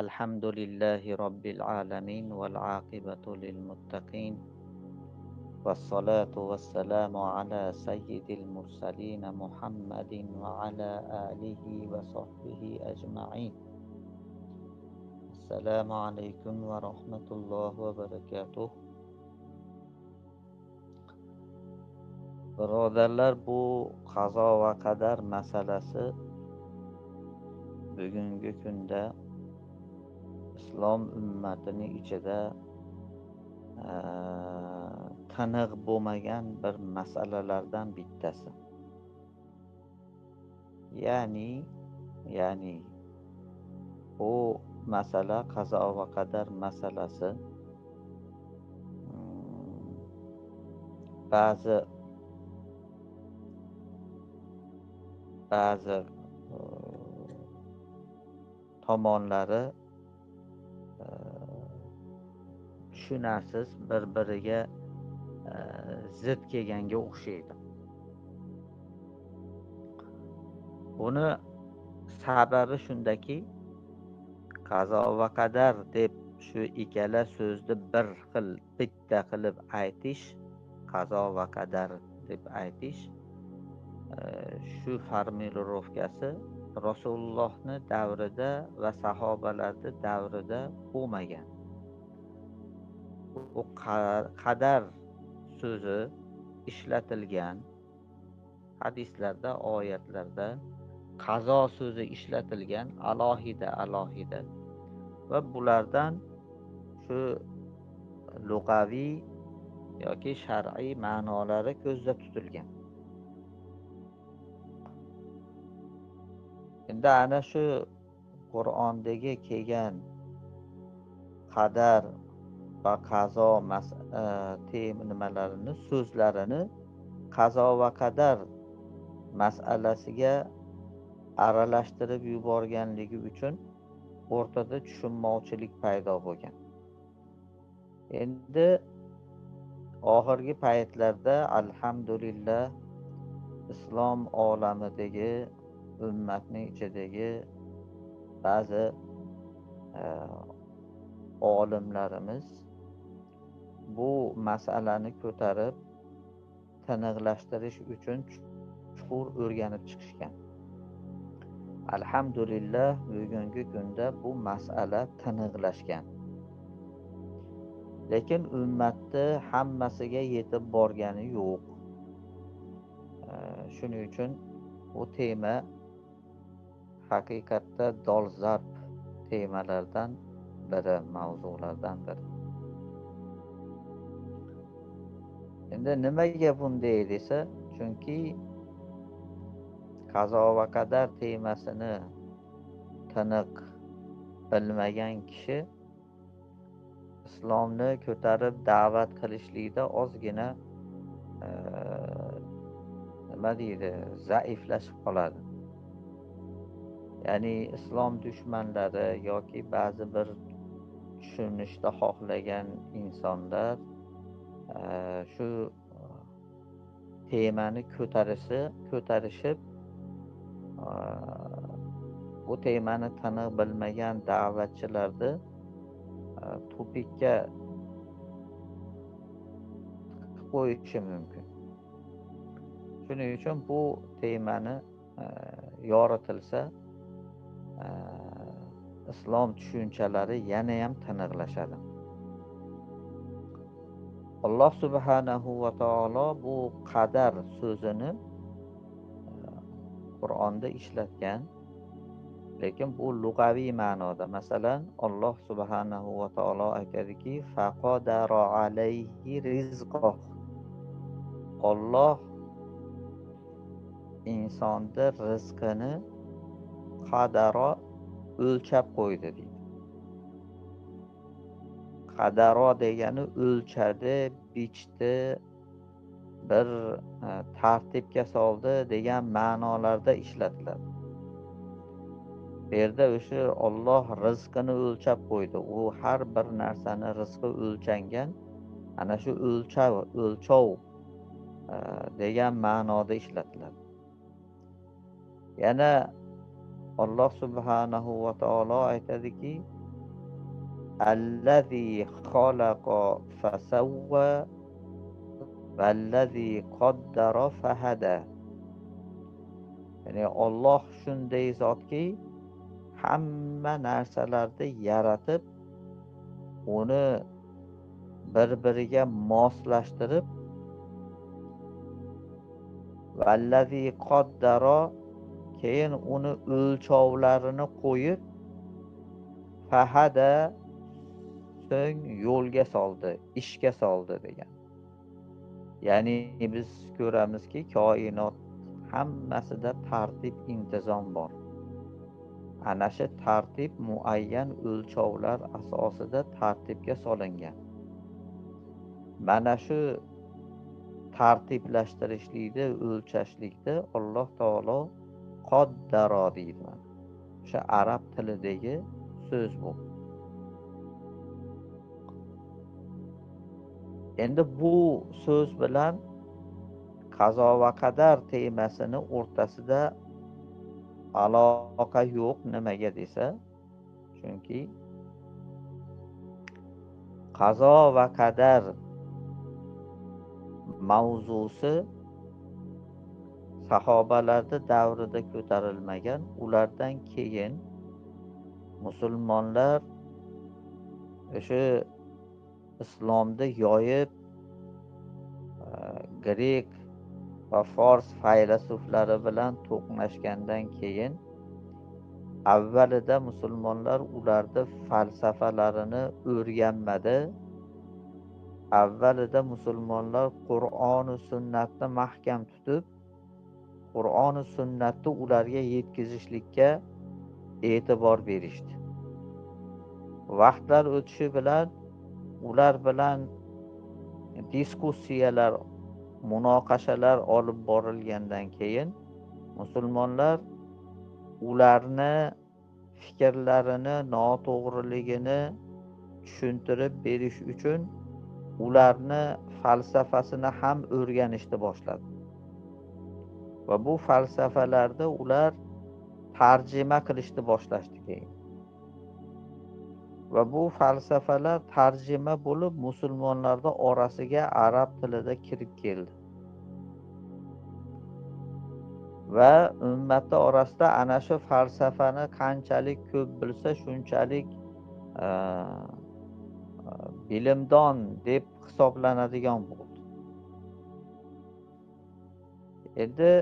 الحمد لله رب العالمين والعاقبة للمتقين والصلاة والسلام على سيد المرسلين محمد وعلى آله وصحبه أجمعين. السلام عليكم ورحمة الله وبركاته. Birodarlar, bu qazo va qadar masalasi bugungi kunda islom ummatining ichida taniq bo'lmagan bir masalalardan bittasi. Ya'ni bu masala qazo va qadar masalasi ba'zi tomonlari tushunarsiz, bir-biriga zid kelganga o'xshaydi. Buni sababi shundaki, qazo va qadar deb shu ikkala so'zni bitta qilib aytish, qazo va qadar deb aytish, shu formulirovkasi Rasulullohni davrida va sahobalarni davrida bo'lmagan. Bu qadar so'zi ishlatilgan hadislarda, oyatlarda qazo so'zi ishlatilgan alohida va bulardan shu lug'aviy yoki shar'iy ma'nolari ko'zda tutilgan. Endi ana shu Qur'ondagi kelgan qadar va qazo so'zlarini qazo va qadar masalasiga aralashtirib yuborganligi uchun o'rtada tushunmovchilik paydo bo'lgan. Endi oxirgi paytlarda alhamdulillah islom olamidagi ummatning ichidagi ba'zi olimlarimiz bu masalani ko'tarib tiniqlashtirish uchun chuqur o'rganib chiqishgan. Alhamdulillah bugungi kunda bu masala tiniqlashgan. Lekin ummatni hammasiga yetib borgani yo'q. Shuning uchun bu tema haqiqatda dolzarb temalardan biri, mavzulardan biri. Endi nimaga bunday desa, chunki qazo va qadar temasini tiniq bilmagan kishi islomni ko'tarib da'vat qilishlikda ozgina zaiflashib qoladi. Ya'ni islom dushmanlari yoki ba'zi bir tushunishda xohlagan insonlar shu temani ko'tarishib bu temani taniq bilmagan da'vatchilarni tupikka qilib qo'yishi mumkin. Shuning uchun bu temani yoritilsa islom tushunchalari yana ham tiniqlashadi. Alloh subhanahu va taolo bu qadar so'zini Qur'onda ishlatgan, lekin bu lug'aviy ma'noda. Masalan, Alloh subhanahu va taolo aytadiki, faqadara alayhi rizqoh. Alloh insonni rizqini qadaro o'lchab qo'ydi deydi. Qadaro degani o'lchadi, bichdi, bir tartibga soldi degan ma'nolarda ishlatiladi. Bu yerda o'sha Alloh rizqini o'lchab qo'ydi. U har bir narsani rizqi o'lchangan. Ana shu o'lchov degan ma'noda ishlatiladi. Yana Alloh subhanahu va taolo aytadiki, allazi xalaqa fasawwa vallazi qaddara fahada. Ya'ni Alloh shunday zotki, hamma narsalarni yaratib, uni bir-biriga moslashtirib, vallazi qaddara, keyin uni o'lchovlarini qo'yib, fahada, so'ng yo'lga soldi, ishga soldi degan. Ya'ni biz ko'ramizki, koinot hammasida tartib, intizom bor. Ana shu tartib muayyan o'lchovlar asosida tartibga solingan. Mana shu tartiblashtirishlikda, o'lchashlikda Alloh taolo qoddaro deydi. O'sha arab tilidagi so'z bu. Endi bu so'z bilan qazo va qadar temasini o'rtasida aloqa yo'q. Nimaga desa, chunki qazo va qadar mavzusi sahobalarning davrida ko'tarilmagan. Ulardan keyin musulmonlar o'sha islomni yoyib, grek va fors faylasuflari bilan to'qnashgandan keyin avvalida musulmonlar ularni falsafalarini o'rganmadi. Avvalida musulmonlar Qur'oni sunnatni mahkam tutib, Qur'oni sunnatni ularga yetkazishlikka e'tibor berishdi. Vaqtlar o'tishi bilan ular bilan diskussiyalar, munoqashalar olib borilgandan keyin musulmonlar ularni fikrlarini noto'g'riligini tushuntirib berish uchun ularni falsafasini ham o'rganishni boshladi. Va bu falsafalarda ular tarjima qilishni boshlashdi keyin. Va bu falsafalar tarjima bo'lib musulmonlarning orasiga arab tilida kirib keldi. Va ummatlar orasida ana shu falsafani qanchalik ko'p bilsa, shunchalik bilimdon deb hisoblanadigan bo'ldi. Endi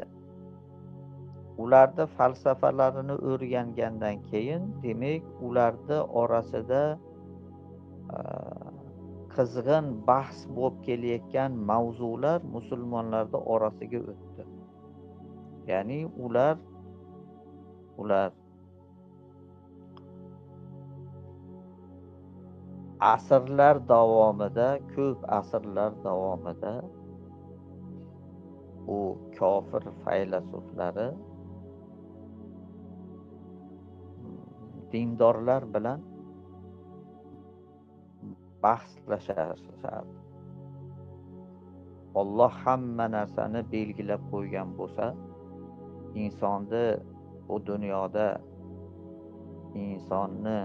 ularni falsafalarini o'rgangandan keyin, demak, ularni orasida qizg'in bahs bo'lib kelayotgan mavzular musulmonlarning orasiga o'tdi. Ya'ni ular asrlar davomida, ko'p asrlar davomida u kofir faylasuflari dindorlar bilan bahslashardi. Alloh hamma narsani belgilab qo'ygan bo'lsa, insonni bu dunyoda insonni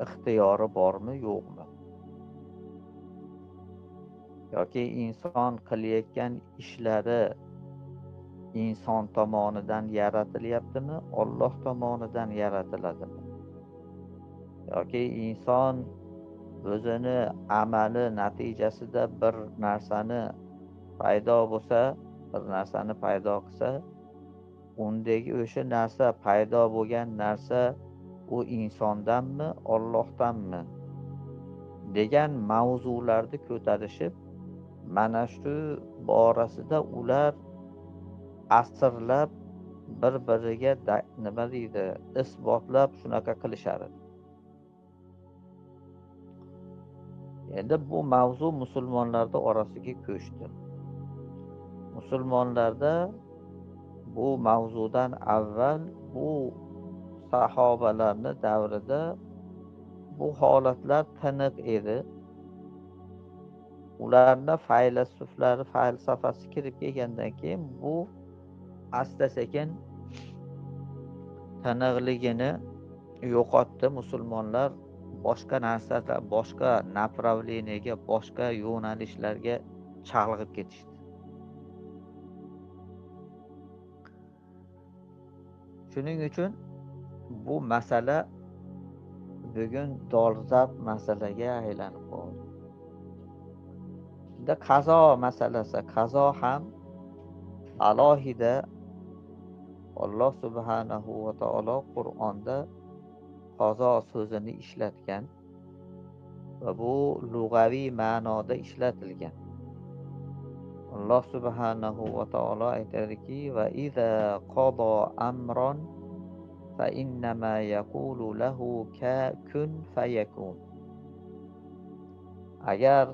ixtiyori bormi, yo'qmi? Yoki inson qilayotgan ishlari inson tomonidan yaratilyaptimi, Alloh tomonidan yaratiladimi? Yoki inson o'zini amali natijasida bir narsani paydo bo'lsa, bir narsani paydo qilsa, undagi o'sha narsa, paydo bo'lgan narsa u insondanmi, Allohdanmi degan mavzularni ko'tarishib, mana shu borasida ular asrlab bir-biriga nima deydi, isbotlab shunaqa qilishadi. Endi bu mavzu musulmonlarning orasiga ko'chdi. Musulmonlarda bu mavzudan avval, bu sahobalarning davrida bu holatlar tiniq edi. Ularning faylasuflari falsafasi kirib kelgandan keyin bu asta sekin tiniqligini yo'qotdi. Musulmonlar boshqa narsalar, boshqa направлениеga, boshqa yo'nalishlarga chalg'ib ketishdi. Shuning uchun bu masala bugun dolzarb masalaga aylanib qoldi. Endi qazo masalasi, qazo ham alohida Alloh subhanahu va taolo Qur'onda qazo so'zini ishlatgan va bu lug'aviy ma'noda ishlatilgan. Alloh subhanahu va taolo aytadiki: "Va iza qada amron fa innama yaqulu lahu kun fayakun." Agar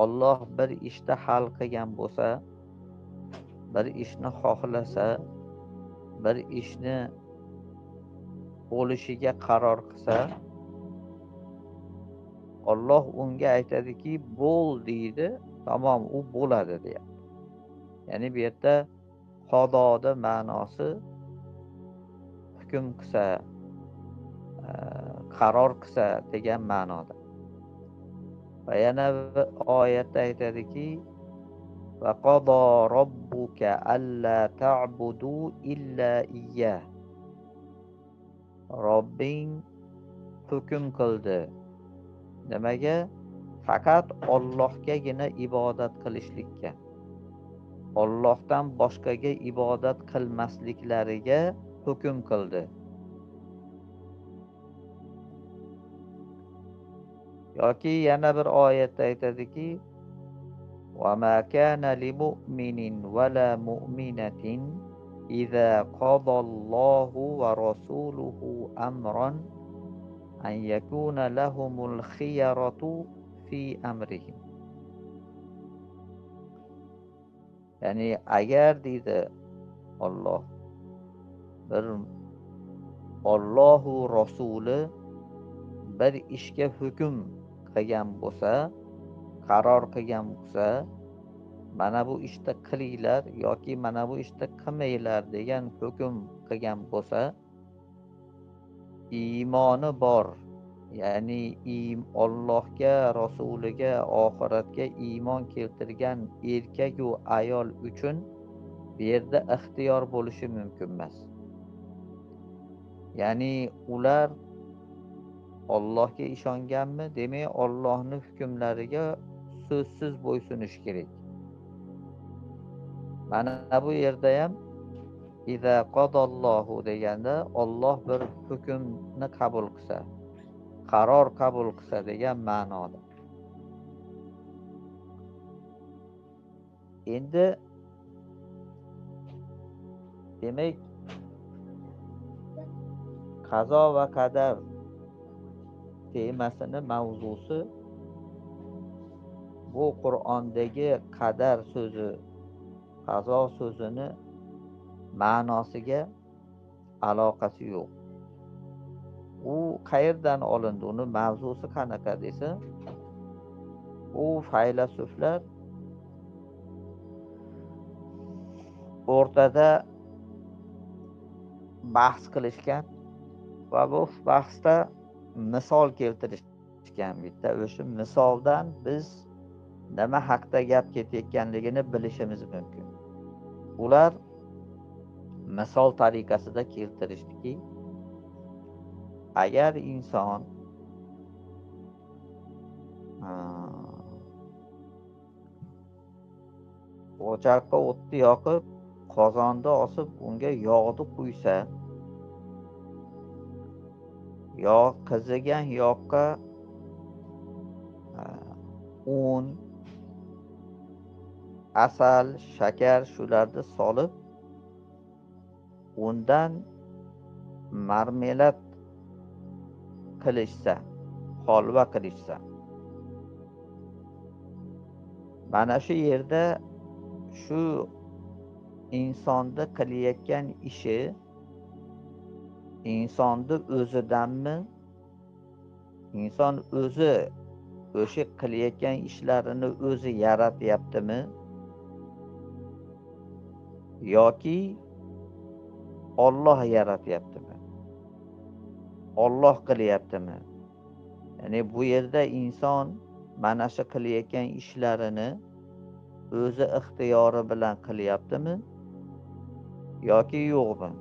Alloh bir ishni hal qilgan bo'lsa, bir ishni xohlasa, bir ishni bo'lishiga qaror qilsa, Alloh unga aytadiki, bo'l deydi, tamom u bo'ladi deyapti. Ya'ni bu yerda qadoni ma'nosi hukm qilsa, qaror qilsa degan ma'noda. Va yana bir oyatda aytadiki: "Va qada robbuka alla ta'budu illa iyyah." Robbing hukm qildi. Nimaga? Faqat Allohgagina ibodat qilishlikka. Allohdan boshqaga ibodat qilmasliklariga hukm qildi. Yoki yana bir oyatda aytadiki: "Va ma kana lil mu'minin va la mu'minatin idza qadallohu va rasuluhu amran an yakuna lahumul khiyaratu fi amrihim." Ya'ni agar deydi Alloh, bir Allohu rasuli bir ishga hukm qilgan bo'lsa, qaror qilgan bo'lsa, mana bu ishni qilinglar yoki mana bu ishni qilmanglar degan hukm qilgan bo'lsa, iymoni bor, ya'ni Allohga, rasuliga, oxiratga iymon keltirgan erkak-u ayol uchun bu yerda ixtiyor bo'lishi mumkin emas. Ya'ni ular Allohga ishonganmi, demak Allohning hukmlariga so'zsiz bo'ysunish kerak. Mana bu yerda ham iza qadallohu deganda Alloh bir hukmni qabul qilsa, qaror qabul qilsa degan ma'noda. Endi demak qazo va qadar temasini mavzusi bu Qur'ondagi qadar so'zi, qazo so'zini ma'nosiga aloqasi yo'q. U qayerdan olindi? Uni mavzusi qanaqa desa, u faylasuflar o'rtada bahs qilishgan va bu bahsda misol keltirishgan. Bitta o'sha misoldan biz nima haqda gap ketayotganligini bilishimiz mumkin. Ular misol tariqasida keltirishdiki, agar inson o'choqqa o'tni yoqib, qozonda osib, unga yog'ni quysa, yog' qizigan yoqqa un, asal, shakar shularni solib, undan marmelad qilishsa, holva qilishsa, mana shu yerda shu insonni qilayotgan ishi insonni o'zidanmi, inson o'zi o'sha qilayotgan ishlarini o'zi yaratyaptimi yoki Alloh yaratyaptimi? Olloh qilyaptimi? Ya'ni bu yerda inson mana shu qilayotgan ishlarini o'zi ixtiyori bilan qilyaptimi yoki yo'qmi?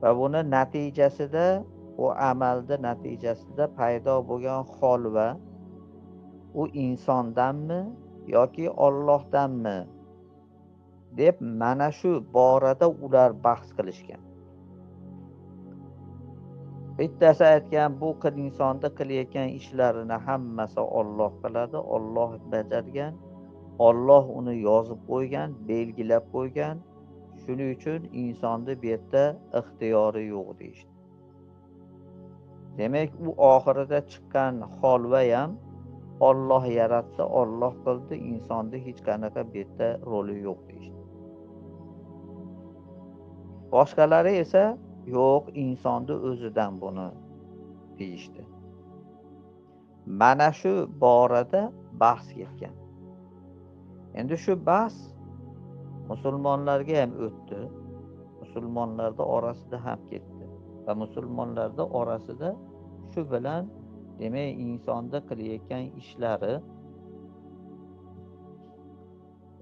Va buni natijasida, u amalni natijasida paydo bo'lgan holva u insondanmi yoki Ollohdanmi deb mana shu borada ular bahs qilishgan. Bittasi aytgan, bu insonni qilayotgan ishlarini hammasi Olloh qiladi, Olloh bajargan, Olloh uni yozib qo'ygan, belgilab qo'ygan. Shuning uchun insonni bu yerda ixtiyori yo'q deyishdi. Demak, u oxirida chiqqan holva ham Olloh yaratdi, Olloh qildi, insonni hech qanaqa bu yerda roli yo'q deyishdi. Boshqalari esa yo'q, insonni o'zidan buni deyishdi. Mana shu borada bahs ketgan. Endi shu bahs musulmonlarga ham o'tdi, musulmonlarda orasida ham ketdi va musulmonlarda orasida shu bilan demak insonda qilayotgan ishlari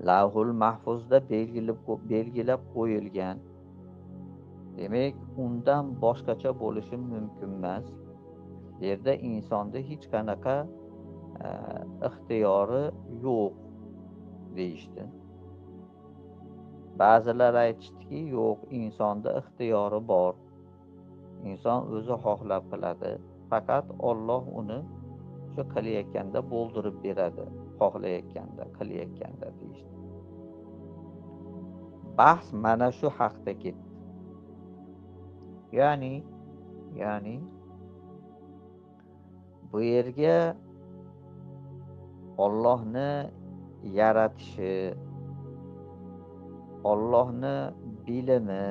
Lavhul Mahfuzda belgilab qo'yilgan. Demak, undan boshqacha bo'lishi mumkin emas. Bu yerda insonda hech qanaqa ixtiyori yo'q deyishdi. Ba'zilar aytishdiki, yo'q, insonda ixtiyori bor. Inson o'zi xohlab qiladi. Faqat Olloh uni shu qilayotganda bo'ldirib beradi, xohlayotganda, qilayotganda deyishdi. Bahs mana shu haqda ketdi. Ya'ni bu yerga Ollohni yaratishi, Ollohni bilimi,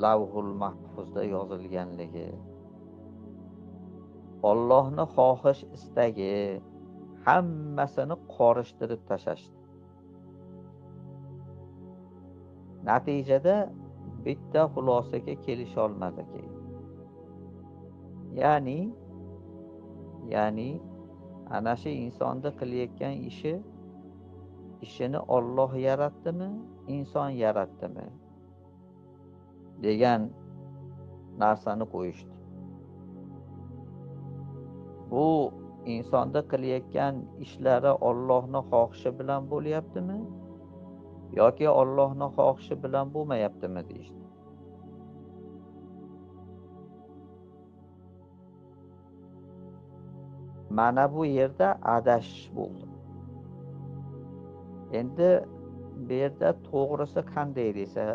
Lavhul Mahfuzda yozilganligi, Ollohni xohish istagi hammasini qorishtirib tashlashdi. Natijada bitta xulosaga kelisha olmadi keyin. Ya'ni ana shu insonni qilayotgan ishini Olloh yaratdimi, inson yaratdimi degan narsani qo'yishdi. Bu insonda qilayotgan ishlari Ollohning xohishi bilan bo'lyaptimi yoki Ollohning xohishi bilan bo'lmayaptimi deyishdi. Mana bu yerda adashish bo'ldi. Endi bu yerda to'g'risi qanday desa,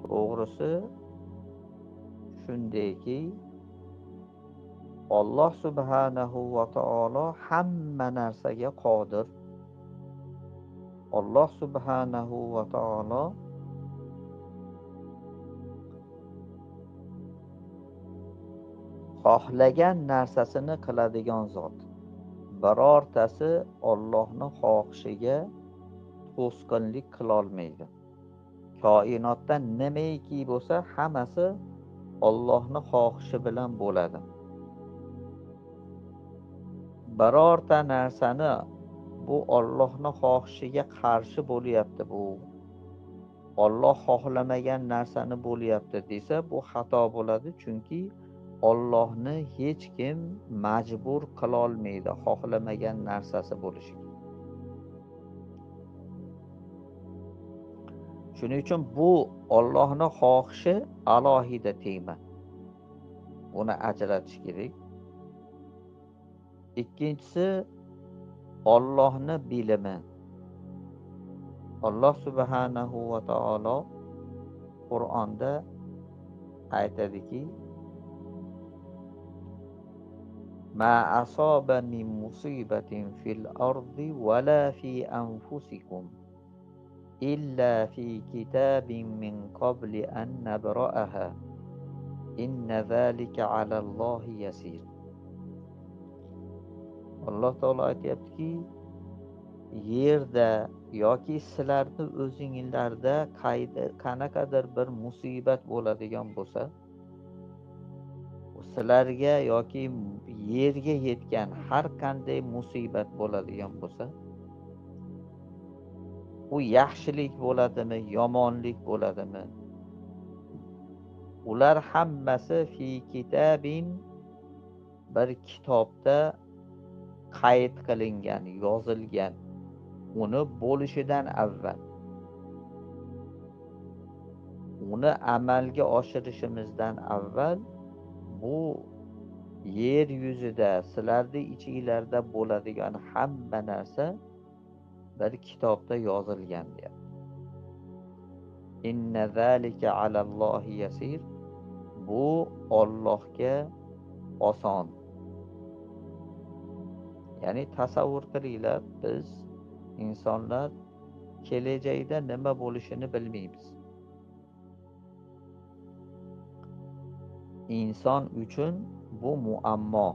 to'g'risi shundayki, Alloh subhanahu va taolo hamma narsaga qodir. Alloh subhanahu va taolo xohlagan narsasini qiladigan zot. Birortasi Allohning xohishiga to'sqinlik qila olmaydi. Koinotda nimaiki bo'lsa, hammasi Allohning xohishi bilan bo'ladi. Birorta narsani bu Allohning xohishiga qarshi bo'lyapti, bu Alloh xohlamagan narsani bo'lyapti desa, bu xato bo'ladi, chunki Allohni hech kim majbur qila olmaydi xohlamagan narsasi bo'lishiga. Shuning uchun bu Allohning xohishi alohida tema. Buni ajratish kerak. Ikkinchisi Allohning bilimi. Alloh subhanahu va taolo Qur'onda aytadiki: "Ma asoba min musibatin fil ardi wala fi anfusikum illa fi kitabin min qabli an nabra'aha inna zalika 'ala Allohi yasir." Alloh taolo aytayaptiki, yerda yoki sizlarni o'zingizlarda qanaqadir bir musibat bo'ladigan bo'lsa, sizlarga yoki yerga yetgan har qanday musibat bo'ladigan bo'lsa, u yaxshilik bo'ladimi, yomonlik bo'ladimi, ular hammasi fi kitabin, bir kitobda qayd qilingan, yozilgan. Uni bo'lishidan avval, uni amalga oshirishimizdan avval bu yer yuzida sizlarni ichinglarda bo'ladigan hamma narsa bir kitobda yozilgan deyapti. Inna zalika alallohi yasir. Bu Allohga oson. Ya'ni tasavvur qilinglar, biz insonlar kelajakda nima bo'lishini bilmaymiz. Inson uchun bu muammo.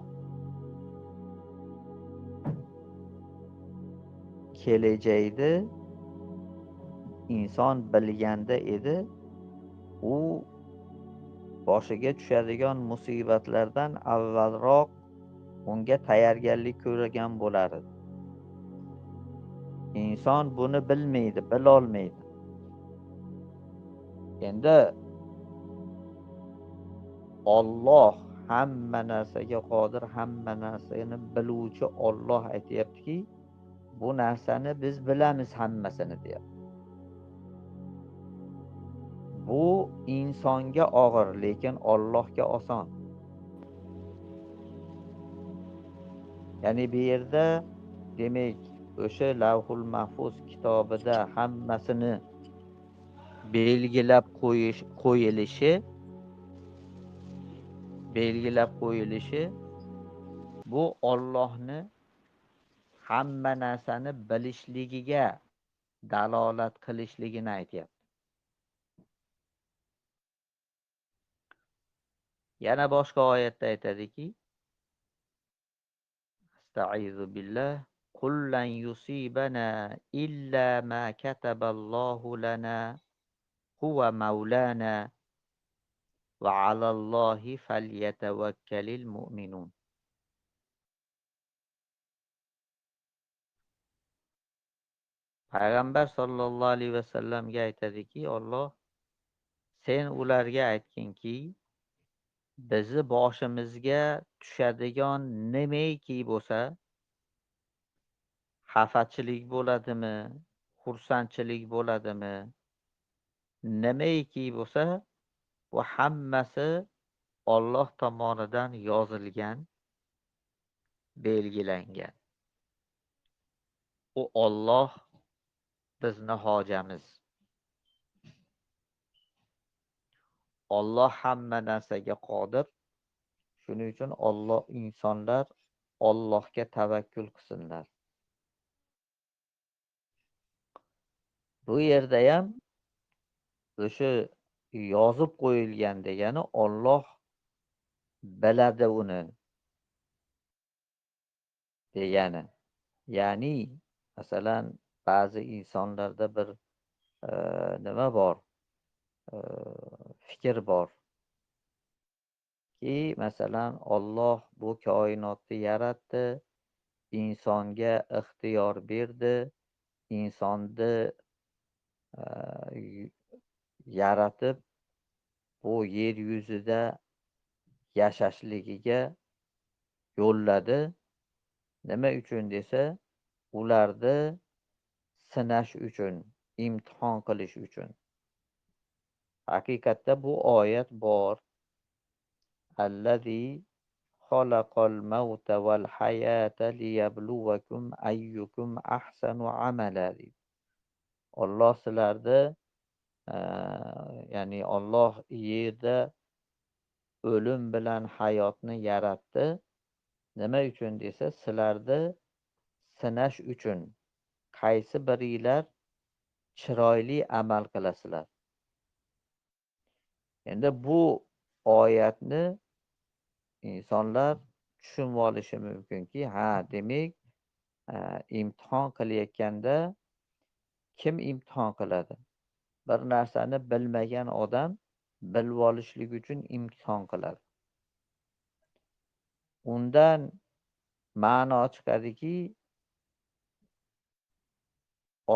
Kelajakda inson bilganda edi, u boshiga tushadigan musibatlardan avvalroq unga tayyorgarlik ko'rgan bo'lar edi. Inson buni bilmaydi, bilolmaydi. Endi Alloh hamma narsaga qodir, hamma narsani biluvchi Alloh aytayaptiki, bu narsani biz bilamiz hammasini deyapti. Bu insonga og'ir, lekin Allohga oson. Ya'ni bu yerda demak, o'sha Lavhul Mahfuz kitobida hammasini belgilab qo'yilishi bu Allohni hamma narsani bilishligiga dalolat qilishligini aytyapti. Yana boshqa oyatda aytadiki, Estaizu billah, qul lan yusibana illa ma kataballohu lana huwa maulana va alallohi falyatawakkalil mu'minun. Payg'ambar sollallohu alayhi vasallamga aytadiki, Alloh, sen ularga aytginki, bizni boshimizga tushadigan nimaiki bo'lsa, xafachilik bo'ladimi, xursandchilik bo'ladimi, nimaiki bo'lsa, bu hammasi Alloh tomonidan yozilgan, belgilangan. U Alloh bizni hojamiz. Alloh hamma narsaga qodir. Shuning uchun insonlar Allohga tavakkul qilsinlar. Bu yerda ham o'sha yozib qo'yilgan degani Alloh biladi uni degani. Ya'ni masalan ba'zi insonlarda bir nima bor, fikr bor ki, masalan Alloh bu koinotni yaratdi, insonga ixtiyor berdi, insonni yaratib bu yer yuzida yashashligiga yo'lladi. Nima uchun desa, ularni sinash uchun, imtihon qilish uchun. Haqiqatda bu oyat bor. Allazi xalaqal mauta val hayata liyabluvakum ayyukum ahsanu amala. Alloh sizlarni, ya'ni Alloh yerda o'lim bilan hayotni yaratdi. Nima uchun desa, sizlarni sinash uchun. Qaysi biringlar chiroyli amal qilasizlar. Endi bu oyatni insonlar tushunib olishi mumkinki, demak, imtihon qilayotganda kim imtihon qiladi? Bir narsani bilmagan odam bilib olishlik uchun imtihon qiladi. undan ma'no chiqadiki,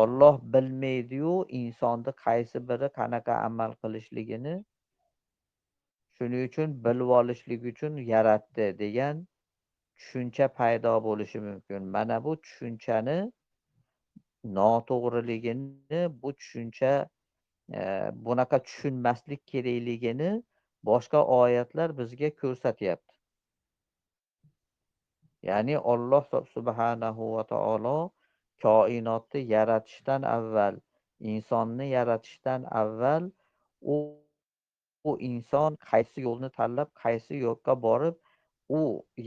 Olloh bilmaydi-yu insonni qaysi biri qanaqa amal qilishligini, shuning uchun bilib olishlik uchun yaratdi degan tushuncha paydo bo'lishi mumkin. Mana bu tushunchani noto'g'riligini, bu tushuncha bunaqa tushunmaslik kerakligini boshqa oyatlar bizga ko'rsatyapti. Ya'ni Alloh subhanahu va taolo koinotni yaratishdan avval, insonni yaratishdan avval u u inson qaysi yo'lni tanlab, qaysi yo'lga borib, u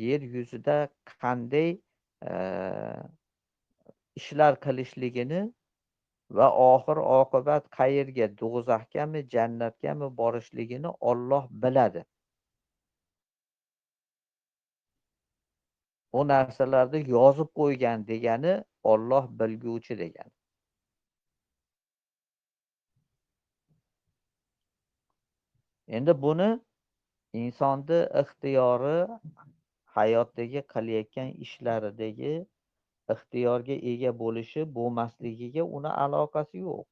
yer yuzida qanday ishlar qilishligini va oxir oqibat qayerga, do'zaxgami, jannatgami borishligini Olloh biladi. Bu narsalarni yozib qo'ygan degani Olloh bilguvchi degani. Endi buni insonni ixtiyori, hayotdagi qilayotgan ishlaridagi ixtiyorga ega bo'lishi bo'lmasligiga uni aloqasi yo'q.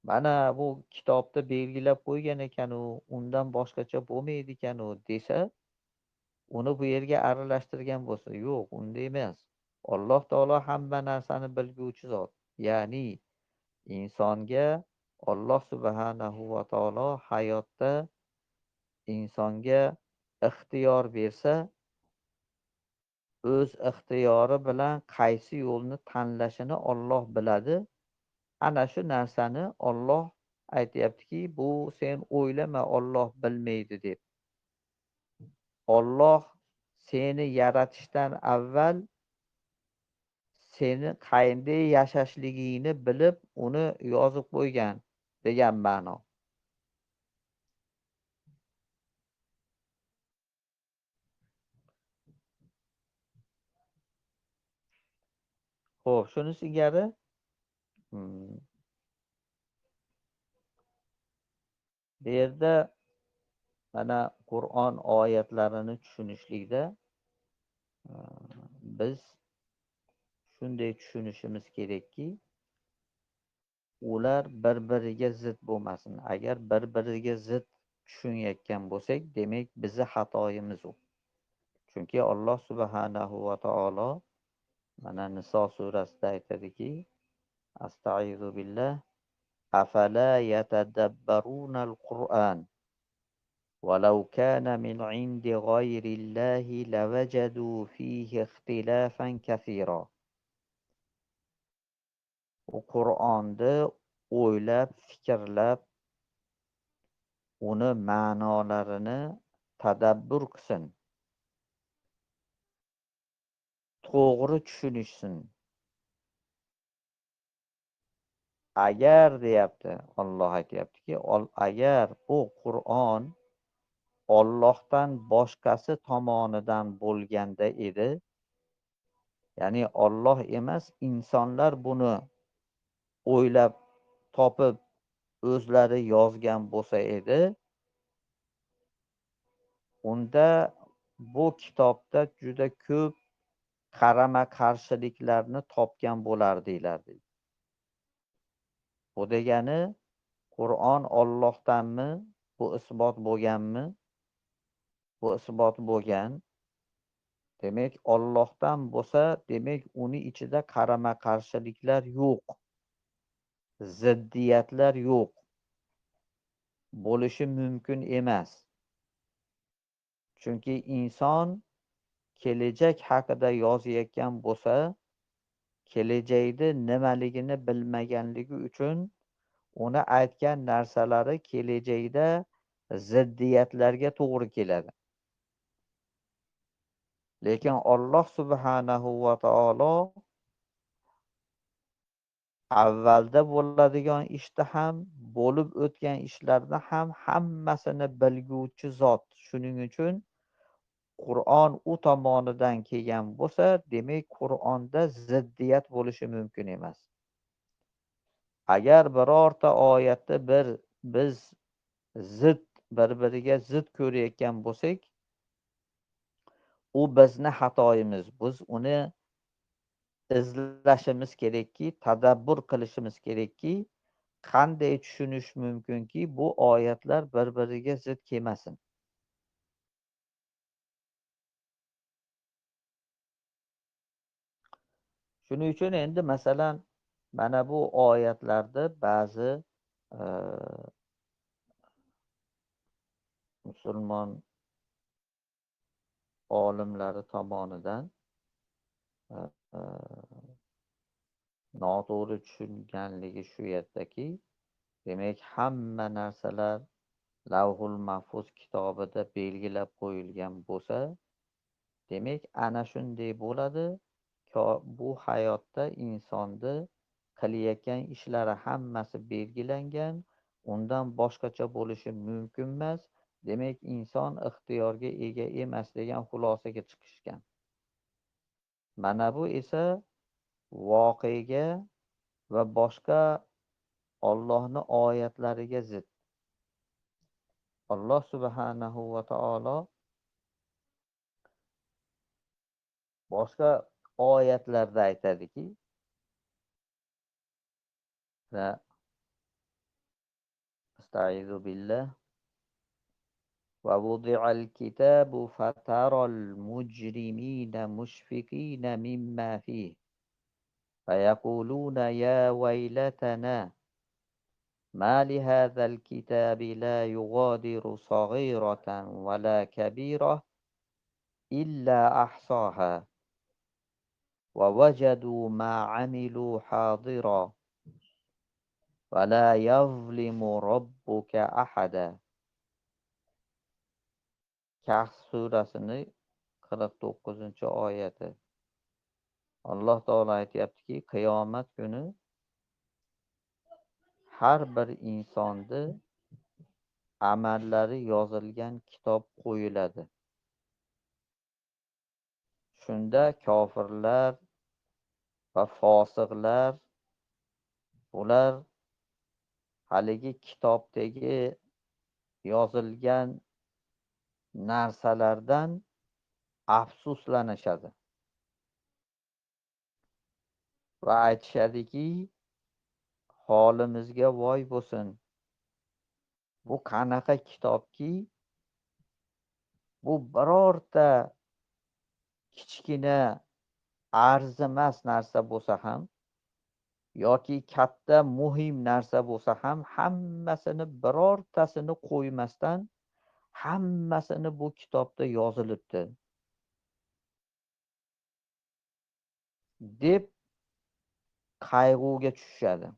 Mana bu kitobda belgilab qo'ygan ekan, undan boshqacha bo'lmaydi ekan desa, uni bu yerga aralashtirgan bo'lsa, yo'q, unday emas. Alloh taolo hamma narsani bilguvchi zot. Ya'ni insonga Alloh subhanahu va taolo hayotda insonga ixtiyor bersa, o'z ixtiyori bilan qaysi yo'lni tanlashini Olloh biladi. Ana shu narsani Olloh aytyaptiki, bu sen o'ylama Olloh bilmaydi deb. Olloh seni yaratishdan avval seni qanday yashashligingni bilib, uni yozib qo'ygan degan ma'no. Xo'p, shuni singari bu yerda mana Qur'on oyatlarini tushunishlikda biz shunday tushunishimiz kerakki, ular bir-biriga zid bo'lmasin. Agar bir-biriga zid tushunayotgan bo'lsak, demak bizni xatoyimiz u. Chunki Alloh subhanahu va taolo mana Niso surasida aytadiki, Astag'izu billah, afala yatadabbarunal Qur'an walau kana min indi g'ayrillahi lavajadu fihi ikhtilafan kathira. U Qur'onni o'ylab, fikrlab, uni ma'nolarini tadabbur qilsin, to'g'ri tushunishsin. Agar deyapti, Alloh aytyaptiki, agar bu Qur'on Ollohdan boshqasi tomonidan bo'lganda edi, ya'ni Olloh emas, insonlar buni o'ylab topib o'zlari yozgan bo'lsa edi, unda bu kitobda juda ko'p qarama qarshiliklarni topgan bo'lardinglar deydi. Bu degani Qur'on Ollohdanmi? Bu isbot bo'lganmi? Bu isbot bo'lgan. Demak, Ollohdan bo'lsa, demak uni ichida qarama qarshiliklar yo'q. Ziddiyatlar yo'q. Bo'lishi mumkin emas. Chunki inson kelajak haqida yozayotgan bo'lsa, kelajakni nimaligini bilmaganligi uchun uni aytgan narsalari kelajakda ziddiyatlarga to'g'ri keladi. Lekin Alloh subhanahu va taolo avvalda bo'ladigan ishda ham, bo'lib o'tgan ishlarni ham hammasini bilguvchi zot. Shuning uchun Qur'on u tomonidan kelgan bo'lsa, demak Qur'onda ziddiyat bo'lishi mumkin emas. Agar birorta oyatda biz zid bir biriga zid ko'rayotgan bo'lsak, u bizni xatoyimiz. Biz uni izlashimiz kerakki, tadabbur qilishimiz kerakki, qanday tushunish mumkinki bu oyatlar bir biriga zid kelmasin. Shuning uchun endi masalan mana bu oyatlarda ba'zi e, musulmon olimlari tomonidan e, e, noto'g'ri tushunganligi shu yerdaki, demak hamma narsalar lavhul mahfuz kitobida belgilab qo'yilgan bo'lsa, demak ana shunday bo'ladi. Bu hayotda insonni qilayotgan ishlari hammasi belgilangan, undan boshqacha bo'lishi mumkin emas. Demak inson ixtiyorga ega emas degan xulosaga chiqishgan. Mana bu esa voqega va boshqa Allohning oyatlariga zid. Alloh subhanahu va taolo boshqa oyatlarda aytadiki, Estaizu billah ووضع الكتاب فترى المجرمين مشفقين مما فيه فيقولون يا ويلتنا ما لهذا الكتاب لا يغادر صغيرة ولا كبيرة إلا أحصاها ووجدوا ما عملوا حاضرا ولا يظلم ربك أحدا. Kahf surasini 49-oyati. Alloh taolo aytayaptiki, qiyomat kuni har bir insonni amallari yozilgan kitob qo'yiladi. Shunda kofirlar va fosiqlar ular haligi kitobdagi yozilgan narsalardan afsuslanishadi va aytishadiki, holimizga voy bo'lsin. Bu qanaqa kitobki, bu birorta kichkina arzimas narsa bo'lsa ham yoki katta muhim narsa bo'lsa ham hammasini birortasini qo'ymasdan hammasini bu kitobda yozilibdi deb qayg'uga tushishadi.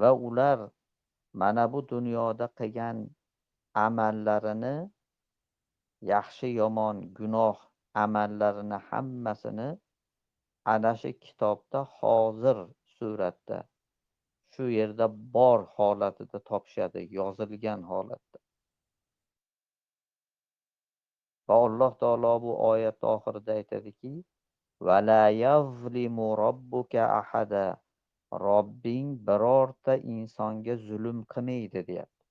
Va ular mana bu dunyoda qilgan amallarini, yaxshi yomon gunoh amallarini hammasini ana shu kitobda hozir suratda shu yerda bor holatida topishadi, yozilgan holatda. Va Alloh taolo bu oyat oxirida aytadiki, "Vala yazlimu robbuka ahada." Robbing birorta insonga zulm qilmaydi deyapti.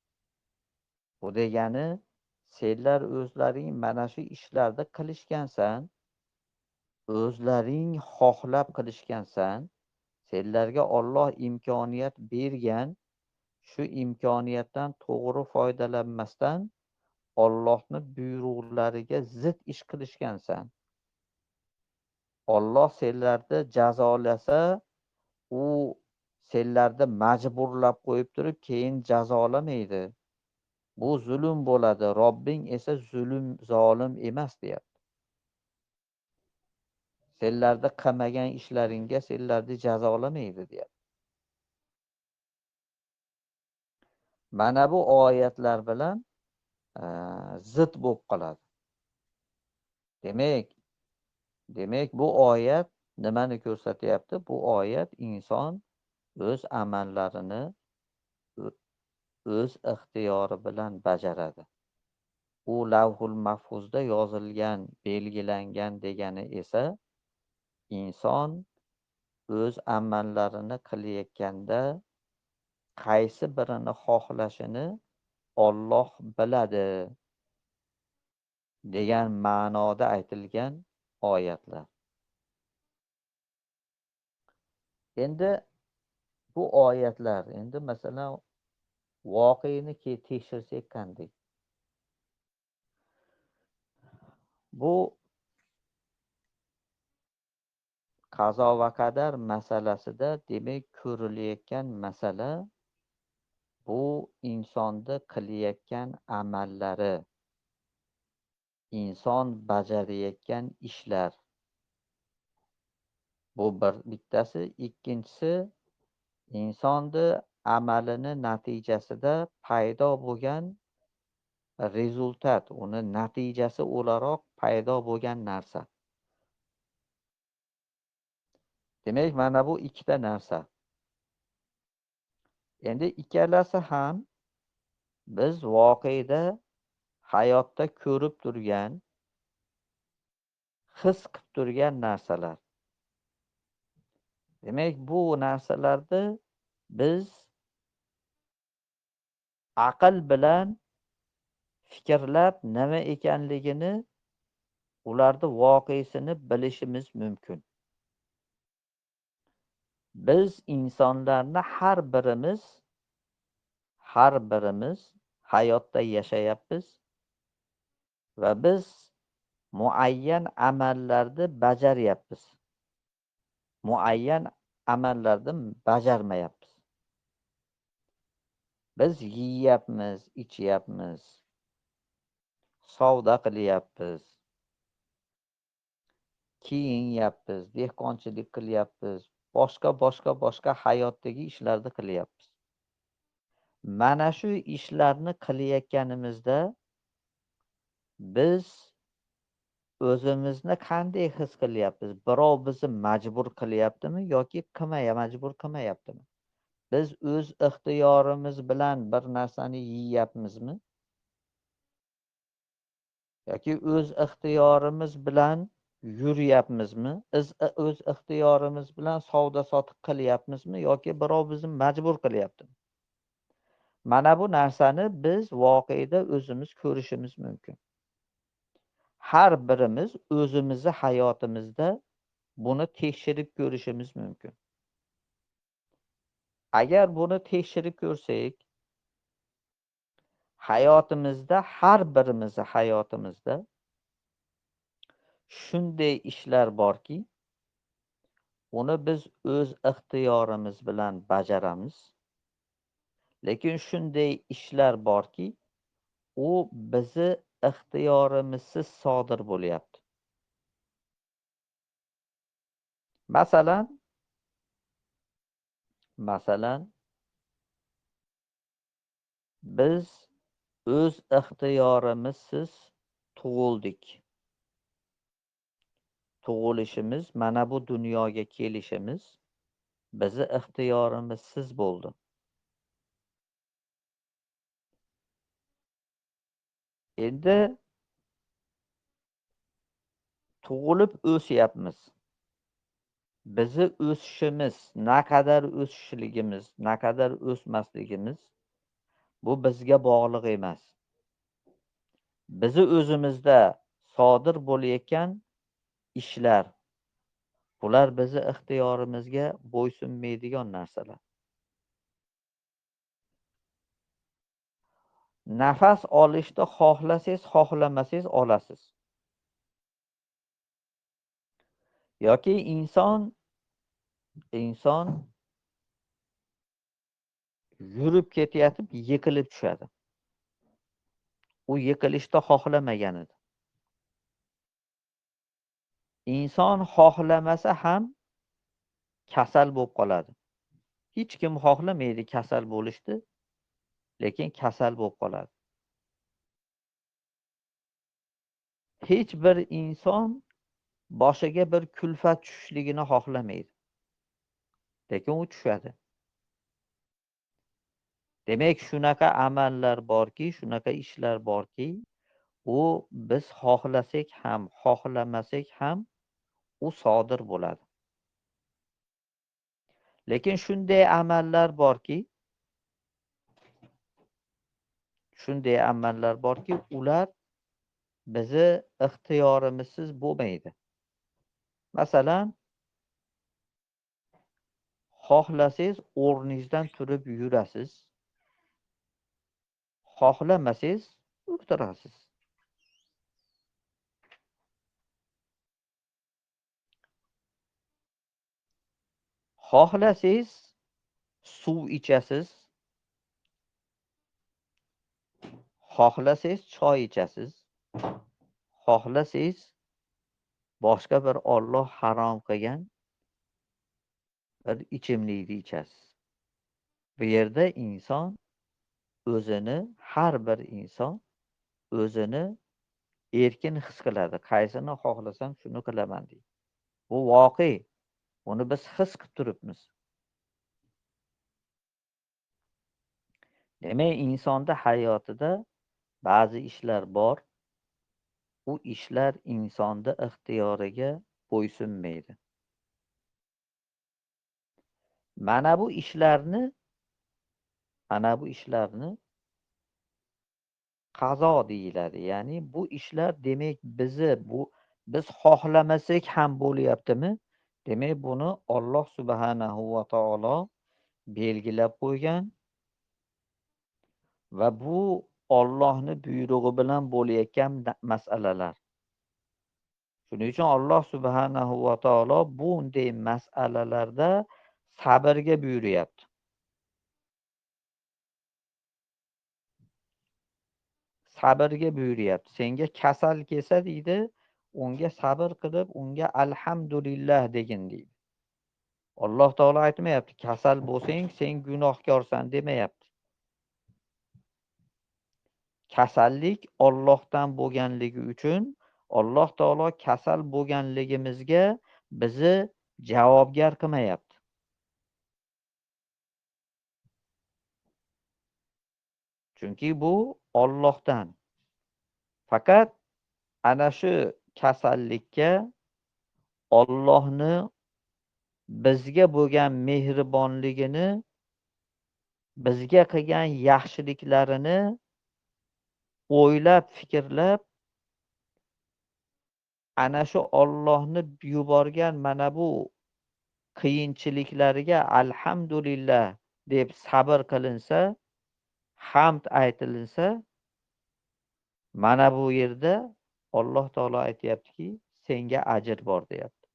Bu degani, senlar o'zlaring mana shu ishlarni qilishgansan, o'zlaring xohlab qilishgansan, senlarga Alloh imkoniyat bergan, shu imkoniyatdan to'g'ri foydalanmasdan Allohning buyruqlariga zid ish qilishgansan. Alloh senlarni jazolasa, u senlarni majburlab qo'yib turib keyin jazolamaydi. Bu zulm bo'ladi. Robbing esa zolim emas deyapti. Senlarni qilmagan ishlaringga senlarni jazolamaydi deyapti. Mana bu oyatlar bilan zid bo'lib qoladi. Demak bu oyat nimani ko'rsatyapti? Bu oyat inson o'z amallarini o'z ixtiyori bilan bajaradi. U lavhul mahfuzda yozilgan, belgilangan degani esa inson o'z amallarini qilayotganda qaysi birini xohlashini Olloh biladi degan ma'noda aytilgan oyatlar. Endi bu oyatlar endi masalan voqeani tekshirsak qanday? Bu qazo va qadar masalasida demak ko'rilayotgan masala bu insonni qilayotgan amallari, inson bajarayotgan ishlar. Bu bittasi, ikkinchisi insonni amalini natijasida paydo bo'lgan rezultat, uni natijasi o'laroq paydo bo'lgan narsa. Demak, mana bu ikkita narsa. Endi ikkalasi ham biz voqeda hayotda ko'rib turgan, his qilib turgan narsalar. Demak, bu narsalarni biz aql bilan fikrlab nima ekanligini, ularni voqeasini bilishimiz mumkin. Biz insonlarni har birimiz hayotda yashayapmiz va biz muayyan amallarni bajaryapmiz. Muayyan amallarni bajarmayapmiz. Biz yeyapmiz, ichyapmiz, savdo qilyapmiz, kiyinyapmiz, dehqonchilik qilyapmiz, boshqa hayotdagi ishlarni qilyapmiz. Mana shu ishlarni qilayotganimizda biz o'zimizni qanday his qilyapmiz? Birov bizni majbur qilyaptimi yoki majbur qilmayaptimi? Biz o'z ixtiyorimiz bilan bir narsani yeyapmizmi? Yoki o'z ixtiyorimiz bilan yuryapmizmi? O'z ixtiyorimiz bilan savdo sotiq qilyapmizmi yoki birov bizni majbur qilyaptimi? Mana bu narsani biz voqeda o'zimiz ko'rishimiz mumkin. Har birimiz o'zimizni hayotimizda buni tekshirib ko'rishimiz mumkin. Agar buni tekshirib ko'rsak, hayotimizda har birimizni hayotimizda shunday ishlar borki, uni biz o'z ixtiyorimiz bilan bajaramiz. Lekin shunday ishlar borki, u bizni ixtiyorimizsiz sodir bo'lyapti. Masalan, biz o'z ixtiyorimizsiz tug'ildik. Tug'ilishimiz, mana bu dunyoga kelishimiz bizni ixtiyorimizsiz bo'ldi. Endi tug'ilib o'syapmiz. Bizni o'sishimiz, naqadar o'sishligimiz, naqadar o'smasligimiz bu bizga bog'liq emas. Bizni o'zimizda sodir bo'layotgan ishlar, bular bizni ixtiyorimizga bo'ysunmaydigan narsalar. Nafas olishni xohlasangiz, xohlamasangiz olasiz. Yoki inson yurib ketayotib yiqilib tushadi. U yiqilishni xohlamagan edi. Inson xohlamasa ham kasal bo'lib qoladi. Hech kim xohlamaydi kasal bo'lishni, lekin kasal bo'lib qoladi. Hech bir inson boshiga bir kulfat tushishligini xohlamaydi, lekin u tushadi. Demak, shunaqa amallar borki, shunaqa ishlar borki, u biz xohlasak ham, xohlamasak ham u sodir bo'ladi. Lekin shunday amallar borki, ular bizni ixtiyorimizsiz bo'lmaydi. Masalan, xohlasangiz o'rningizdan turib yurasiz, xohlamasangiz o'tirasiz. Xohlasangiz suv ichasiz, xohlasangiz choy ichasiz, xohlasangiz boshqa bir Alloh harom qilgan bir ichimlikni ichasiz. Bu yerda har bir inson o'zini erkin his qiladi. Qaysini xohlasam shuni qilaman deydi. Bu voqe. Buni biz his qilib turibmiz. Demak, insonda hayotida ba'zi ishlar bor. U ishlar insonda ixtiyoriga bo'ysunmaydi. Mana bu ishlarni qazo deyiladi. Ya'ni bu ishlar demak biz xohlamasak ham bo'lyaptimi? Demak, buni Alloh subhanahu va taolo belgilab qo'ygan va bu Allohning buyrug'i bilan bo'layotgan masalalar. Shuning uchun Alloh subhanahu va taolo bunday masalalarda sabrga buyuryapti. Senga kasal kelsa deydi, unga sabr qilib, unga alhamdulillah degin deydi. Alloh taolo aytmayapti, kasal bo'lsang sen gunohkorsan demayapti. Kasallik Allohdan bo'lganligi uchun Alloh taolo kasal bo'lganligimizga bizni javobgar qilmayapti. Chunki bu Allohdan. Faqat ana shu kasallikka Allohni bizga bo'lgan mehribonligini, bizga qilgan yaxshiliklarini o'ylab, fikrlab, ana shu Allohni yuborgan mana bu qiyinchiliklariga alhamdulillah deb sabr qilinsa, hamd aytilinsa, mana bu yerda Alloh taolo aytayaptiki, senga ajr bor deyapti.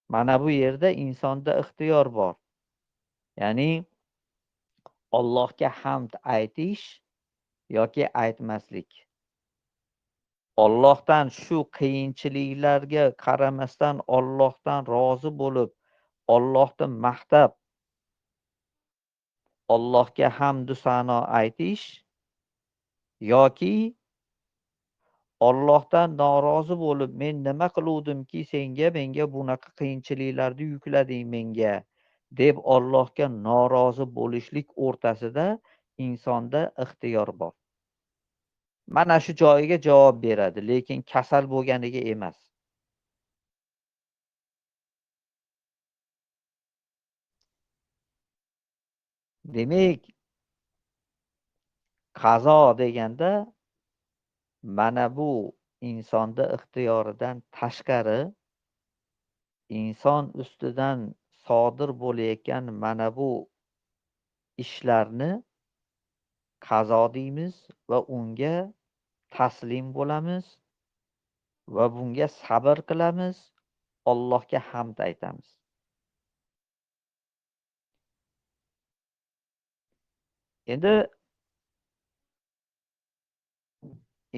Mana bu yerda insonda ixtiyor bor. Ya'ni Allohga hamd aytish yoki aytmaslik. Allohdan shu qiyinchiliklarga qaramasdan Allohdan rozi bo'lib, Allohni maqtab, Allohga hamd sano aytish yoki Allohdan norozi bo'lib, men nima qiluvdimki menga bunaqa qiyinchiliklarni yuklading menga deb Allohga norozi bo'lishlik o'rtasida insonda ixtiyor bor. Mana shu joyiga javob beradi, lekin kasal bo'lganiga emas. Demak, qazo deganda mana bu insonda ixtiyoridan tashqari inson ustidan sodir bo'layotgan mana bu ishlarni qazo deymiz va unga taslim bo'lamiz va bunga sabr qilamiz, Allohga hamd aytamiz. Endi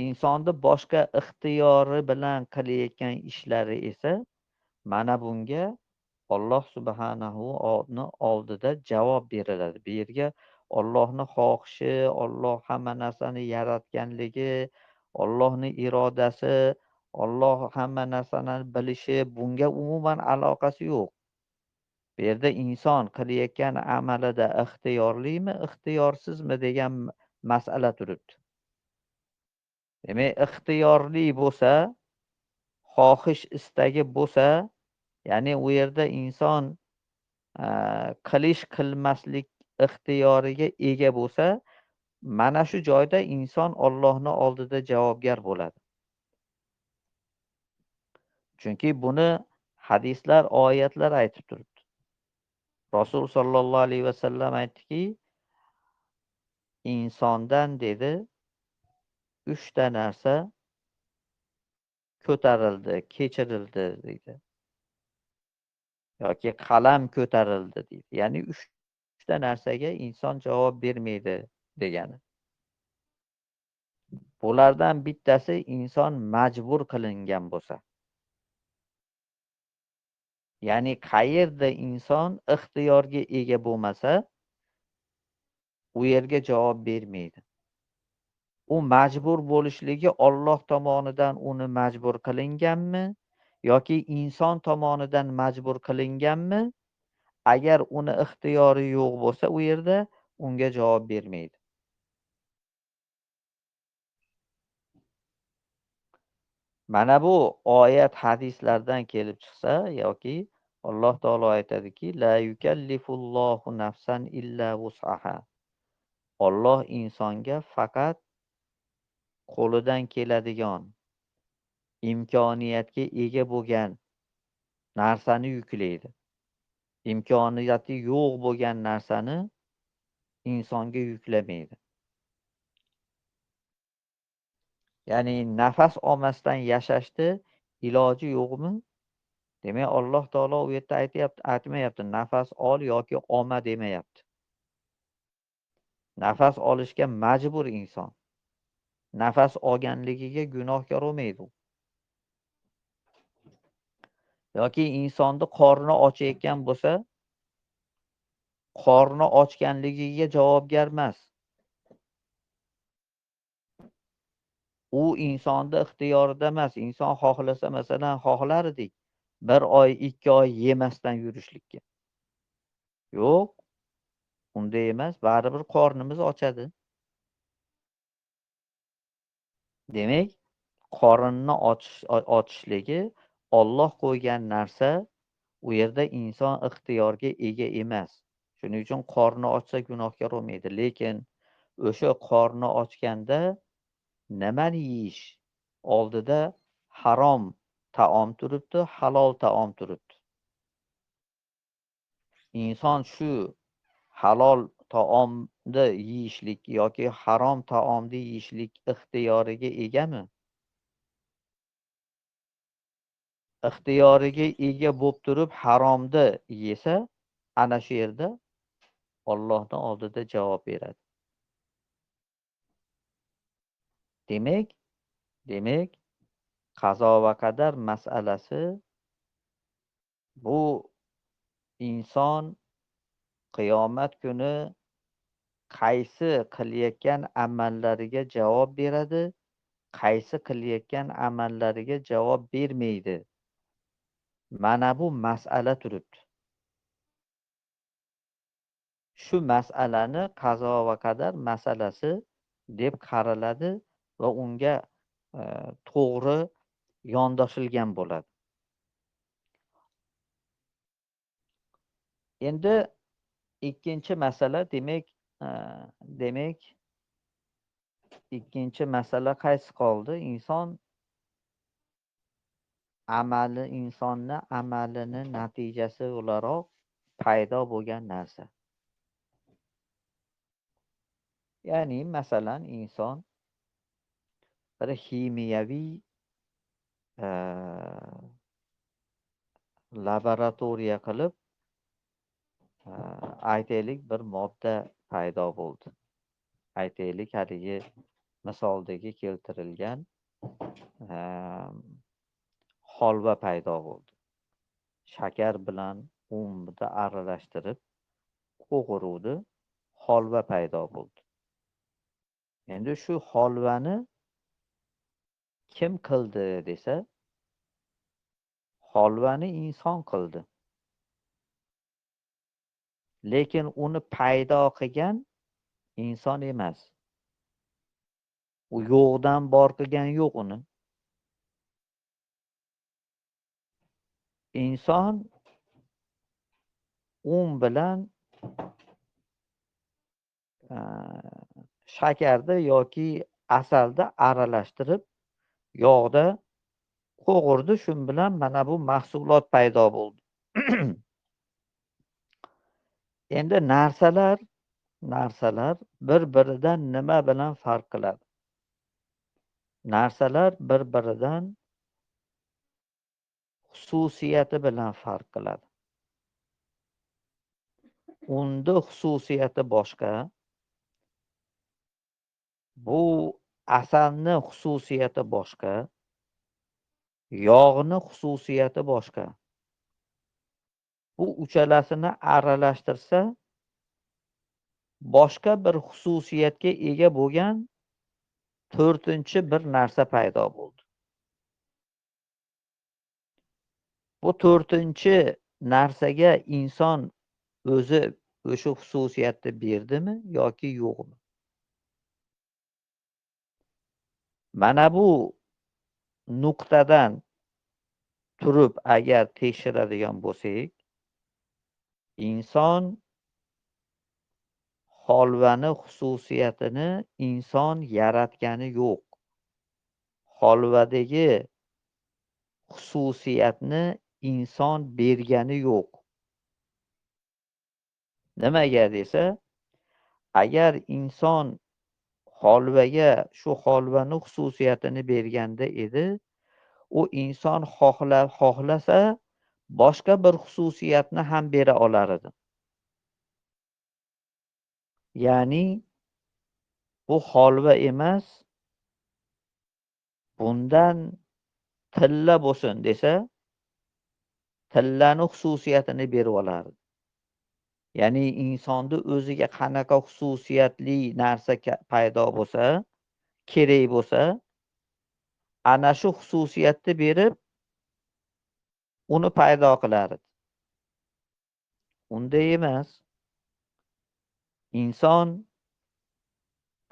insonni boshqa ixtiyori bilan qilayotgan ishlari esa mana bunga Alloh subhanahu oldida javob beriladi. Bu yerga Allohning xohishi, Alloh hamma narsani yaratganligi, Allohning irodasi, Alloh hamma narsani bilishi bunga umuman aloqasi yo'q. Bu yerda inson qilayotgan amalida ixtiyorlimi, ixtiyorsizmi degan masala turibdi. Demak, ixtiyorli bo'lsa, xohish istagi bo'lsa, ya'ni u yerda inson qilish qilmaslik ixtiyoriga ega bo'lsa, mana shu joyda inson Allohning oldida javobgar bo'ladi. Chunki buni hadislar, oyatlar aytib turibdi. Rasul sollallohu alayhi vasallam aytdiki, insondan dedi 3 ta narsa ko'tarildi, kechirildi deydi. Yoki qalam ko'tarildi deydi. Ya'ni 3 ta narsaga inson javob bermaydi degani. Bulardan bittasi inson majbur qilingan bo'lsa. Ya'ni qayerda inson ixtiyorga ega bo'lmasa, u yerga javob bermaydi. U majbur bo'lishligi Alloh tomonidan uni majbur qilinganmi yoki inson tomonidan majbur qilinganmi? Agar uni ixtiyori yo'q bo'lsa, u yerda unga javob bermaydi. Mana bu oyat hadislardan kelib chiqsa yoki Alloh taolo aytadiki, la yukallifullohu nafsan illa wus'aha. Alloh insonga faqat qo'lidan keladigan, imkoniyatga ega bo'lgan narsani yuklaydi. Imkoniyati yo'q bo'lgan narsani insonga yuklamaydi. Ya'ni nafas olmasdan yashashni iloji yo'qmi? Demak, Alloh taolo u yerda aytmayapti, nafas ol yoki olma demayapti. Nafas olishga majbur inson. Nafas olganligiga gunohkor bo'lmaydi. Yoki insonni qorni ochayotgan bo'lsa, qorni ochganligiga javobgar emas. U insonni ixtiyorida emas. Inson xohlasa, masalan, xohlardik 1 oy, 2 oy yemasdan yurishlikka. Yo'q, unday emas, baribir qornimiz ochadi. Demak, qorinni ochishligi Alloh qo'ygan narsa, u yerda inson ixtiyorga ega emas. Shuning uchun qorni ochsa gunohkor bo'lmaydi. Lekin o'sha qorni ochganda nimani yeyish? Oldida harom taom turibdi, halol taom turibdi. Inson shu halol taomni yeyishlik yoki harom taomni yeyishlik ixtiyoriga egami? Ixtiyoriga ega bo'lib turib haromni yesa, ana shu yerda Allohning oldida javob beradi. Demak, qazo va qadar masalasi bu inson qiyomat kuni qaysi qilayotgan amallariga javob beradi, qaysi qilayotgan amallariga javob bermaydi. Mana bu masala turibdi. Shu masalani qazo va qadar masalasi deb qaraladi va unga to'g'ri yondoshilgan bo'ladi. Endi ikkinchi masala, demak ikkinchi masala qaysi qoldi? Insonni amalini natijasi o'laroq paydo bo'lgan narsa. Ya'ni masalan inson bir ximiyaviy laboratoriya qilib, aytaylik bir modda paydo bo'ldi. Aytaylik haligi misoldagi keltirilgan holva paydo bo'ldi. Shakar bilan unni aralashtirib qo'g'iruvdi, holva paydo bo'ldi. Endi shu holvani kim qildi desa, holvani inson qildi. Lekin uni paydo qilgan inson emas. U yo'qdan bor qilgan yo'q uni. Inson un bilan shakarni yoki asalni aralashtirib yog'da qo'g'irdi. Shu bilan mana bu mahsulot paydo bo'ldi. Endi narsalar bir-biridan nima bilan farq qiladi? Narsalar bir-biridan xususiyati bilan farq qiladi. Unda xususiyati boshqa, bu asalni xususiyati boshqa, yog'ni xususiyati boshqa. Bu uchalasini aralashtirsa, boshqa bir xususiyatga ega bo'lgan to'rtinchi bir narsa paydo bo'ldi. Bu to'rtinchi narsaga inson o'zi o'sha xususiyatni berdimi yoki yo'qmi? Mana bu nuqtadan turib agar tekshiradigan bo'lsak, inson holvani xususiyatini inson yaratgani yo'q. Holvadagi xususiyatni inson bergani yo'q. Nimaga desa, agar inson holvaga shu holvani xususiyatini berganda edi, u inson xohlasa boshqa bir xususiyatni ham bera olar edi. Ya'ni bu holva emas, bundan tilla bo'lsin desa, tillani xususiyatini berib olardi. Ya'ni insonni o'ziga qanaqa xususiyatli narsa paydo bo'lsa, kerak bo'lsa, ana shu xususiyatni berib, uni paydo qilardi. Unday emas. Inson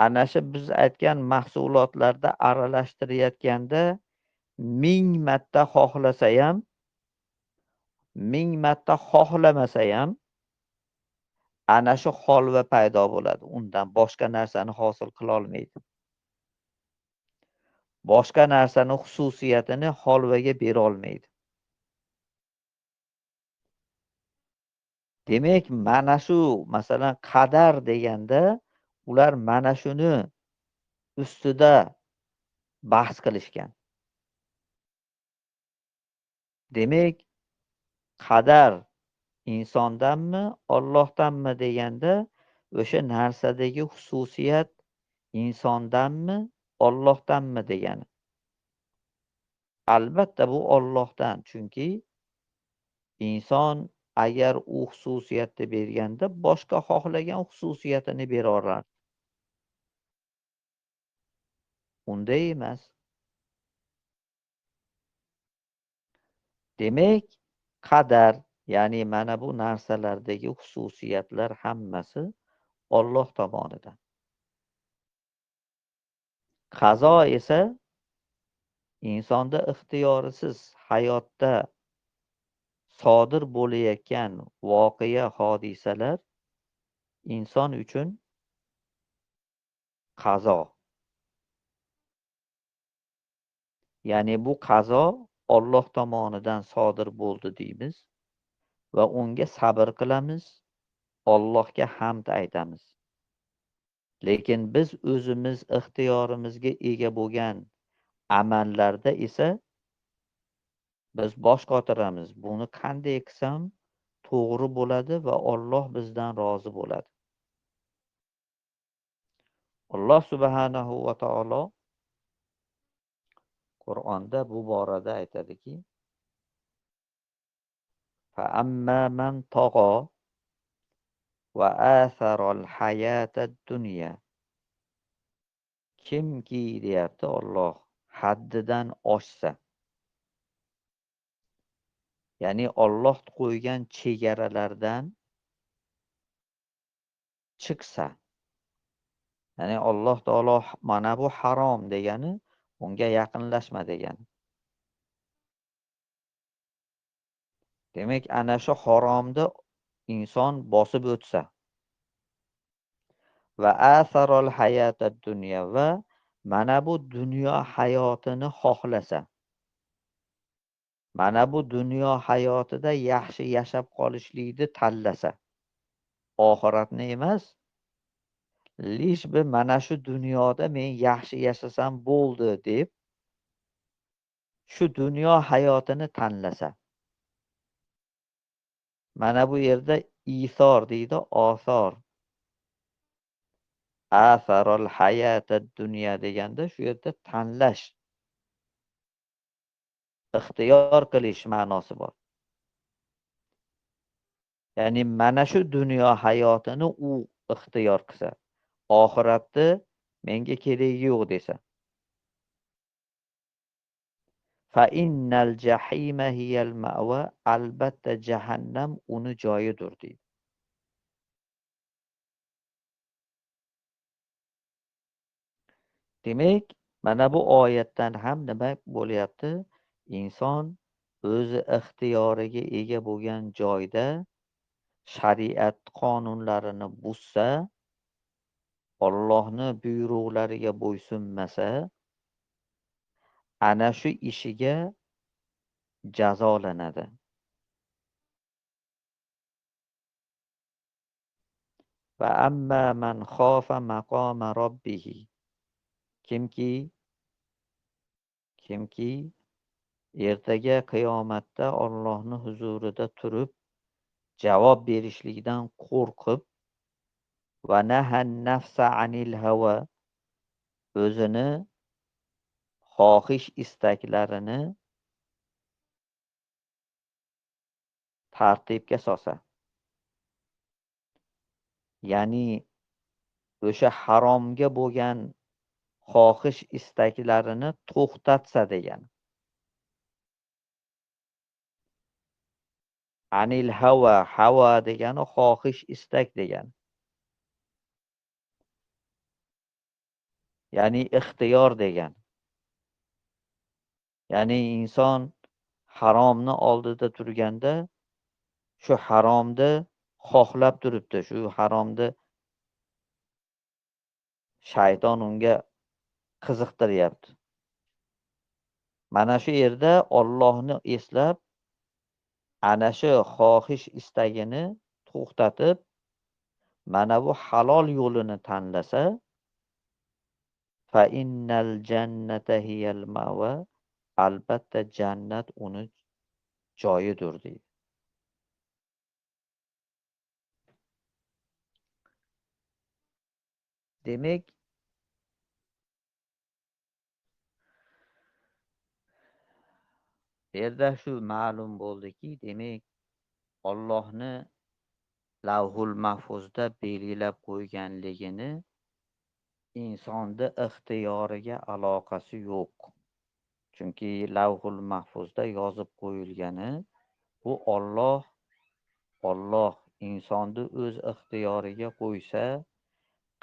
ana shu biz aytgan mahsulotlarda aralashtirayotganda 1000 marta xohlasa ham, 1000 marta xohlamasa ham ana shu holva paydo bo'ladi. Undan boshqa narsani hosil qila olmaydi. Boshqa narsani xususiyatini holvaga bera olmaydi. Demak, mana shu masalan qadar deganda ular mana shuni ustida bahs qilishgan. Demak, qadar insondanmi, Allohdanmi deganda o'sha narsadagi xususiyat insondanmi, Allohdanmi degani. Albatta bu Allohdan, chunki inson agar u xususiyatni berganda boshqa xohlagan xususiyatini bera olar. Unday emas. Demak, qadar, ya'ni mana bu narsalardagi xususiyatlar hammasi Alloh tomonidan. Qazo esa insonda ixtiyorisiz hayotda sodir bo'layotgan voqea, hodisalar inson uchun qazo. Ya'ni bu qazo Alloh tomonidan sodir bo'ldi deymiz va unga sabr qilamiz, Allohga hamd aytamiz. Lekin biz o'zimiz ixtiyorimizga ega bo'lgan amallarda esa biz bosh qotiramiz. Buni qanday qilsam to'g'ri bo'ladi va Alloh bizdan rozi bo'ladi. Alloh subhanahu va taolo Qur'onda bu borada aytadiki: "Fa amma man tag'o va atharal hayatad dunya." Kimki deyapti Alloh haddidan oshsa, ya'ni Alloh qo'ygan chegaralardan chiqsa, ya'ni Alloh taolo mana bu harom degani, unga yaqinlashma degani. Demak, ana shu haromni inson bosib o'tsa va asarol hayotad dunyo va mana bu dunyo hayotini xohlasa, mana bu dunyo hayotida yaxshi yashab qolishlikni tanlasa, oxiratni emas, lish bi mana shu dunyoda men yaxshi yashasam bo'ldi deb shu dunyo hayotini tanlasa, mana bu yerda isor deydi, osor. Asarol hayotad dunyo deganda shu yerda tanlash, ixtiyor qilish ma'nosi bor. Ya'ni mana shu dunyo hayotini u ixtiyor qilsa, oxiratni menga keragi yo'q desa, fa innal jahima hiyal ma'va, albatta jahannam uni joyidir deydi. Demak, mana bu oyatdan ham nima bo'lyapti? Inson o'zi ixtiyoriga ega bo'lgan joyda shariat qonunlarini buzsa, Allohni buyruqlariga bo'ysunmasa, ana shu ishiga jazolanadi. Va amma man xofa maqoma robbihi, kimki ertaga qiyomatda Allohni huzurida turib javob berishlikdan qo'rqib, va nahan nafsa anil hawa, o'zini xohish istaklarini tartibga solsa, ya'ni o'sha haromga bo'lgan xohish istaklarini to'xtatsa degan. Anil hava, hava degani xohish istak degani. Ya'ni ixtiyor degan. Ya'ni inson haromni oldida turganda shu haromni xohlab turibdi, shu haromni shayton unga qiziqtiryapti. Mana shu yerda Allohni eslab, ana shu xohish istagini to'xtatib, mana bu halol yo'lini tanlasa, fa innal jannata hiyal ma'va, albatta jannat uni joyidir deydi. Demak, bu yerda shu ma'lum bo'ldiki, demak, Allohni lavhul mahfuzda belgilab qo'yganligini insonni ixtiyoriga aloqasi yo'q. Chunki lavhul mahfuzda yozib qo'yilgani bu Alloh insonni o'z ixtiyoriga qo'ysa,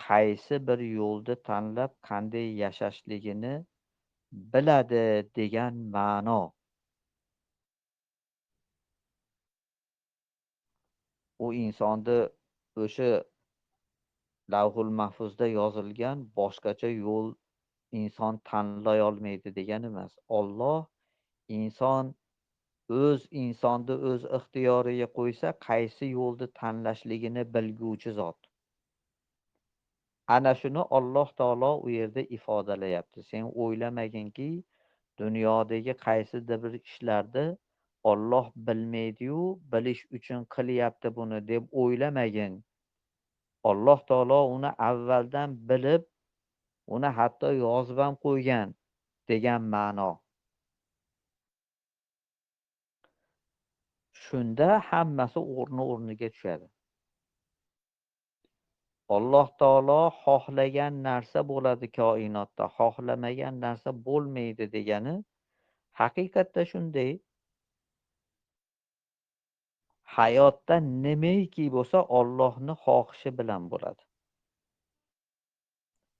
qaysi bir yo'lni tanlab qanday yashashligini biladi degan ma'no. U insonni o'sha lavhul mahfuzda yozilgan boshqacha yo'l inson tanlay olmaydi degani emas. Alloh insonni o'z ixtiyoriga qo'ysa, qaysi yo'lni tanlashligini bilguvchi zot. Ana shuni Alloh taolo u yerda ifodalayapti. Sen o'ylamaginki, dunyodagi qaysidir bir ishlarni Alloh bilmaydi-yu, bilish uchun qilyapti buni deb o'ylamagin. Alloh taolo uni avvaldan bilib, uni hatto yozib ham qo'ygan degan ma'no. Shunda hammasi o'rniga tushadi. Alloh taolo xohlagan narsa bo'ladi koinotda, xohlamagan narsa bo'lmaydi degani haqiqatda shunday. Hayotda nimaiki bo'lsa Allohni xohishi bilan bo'ladi.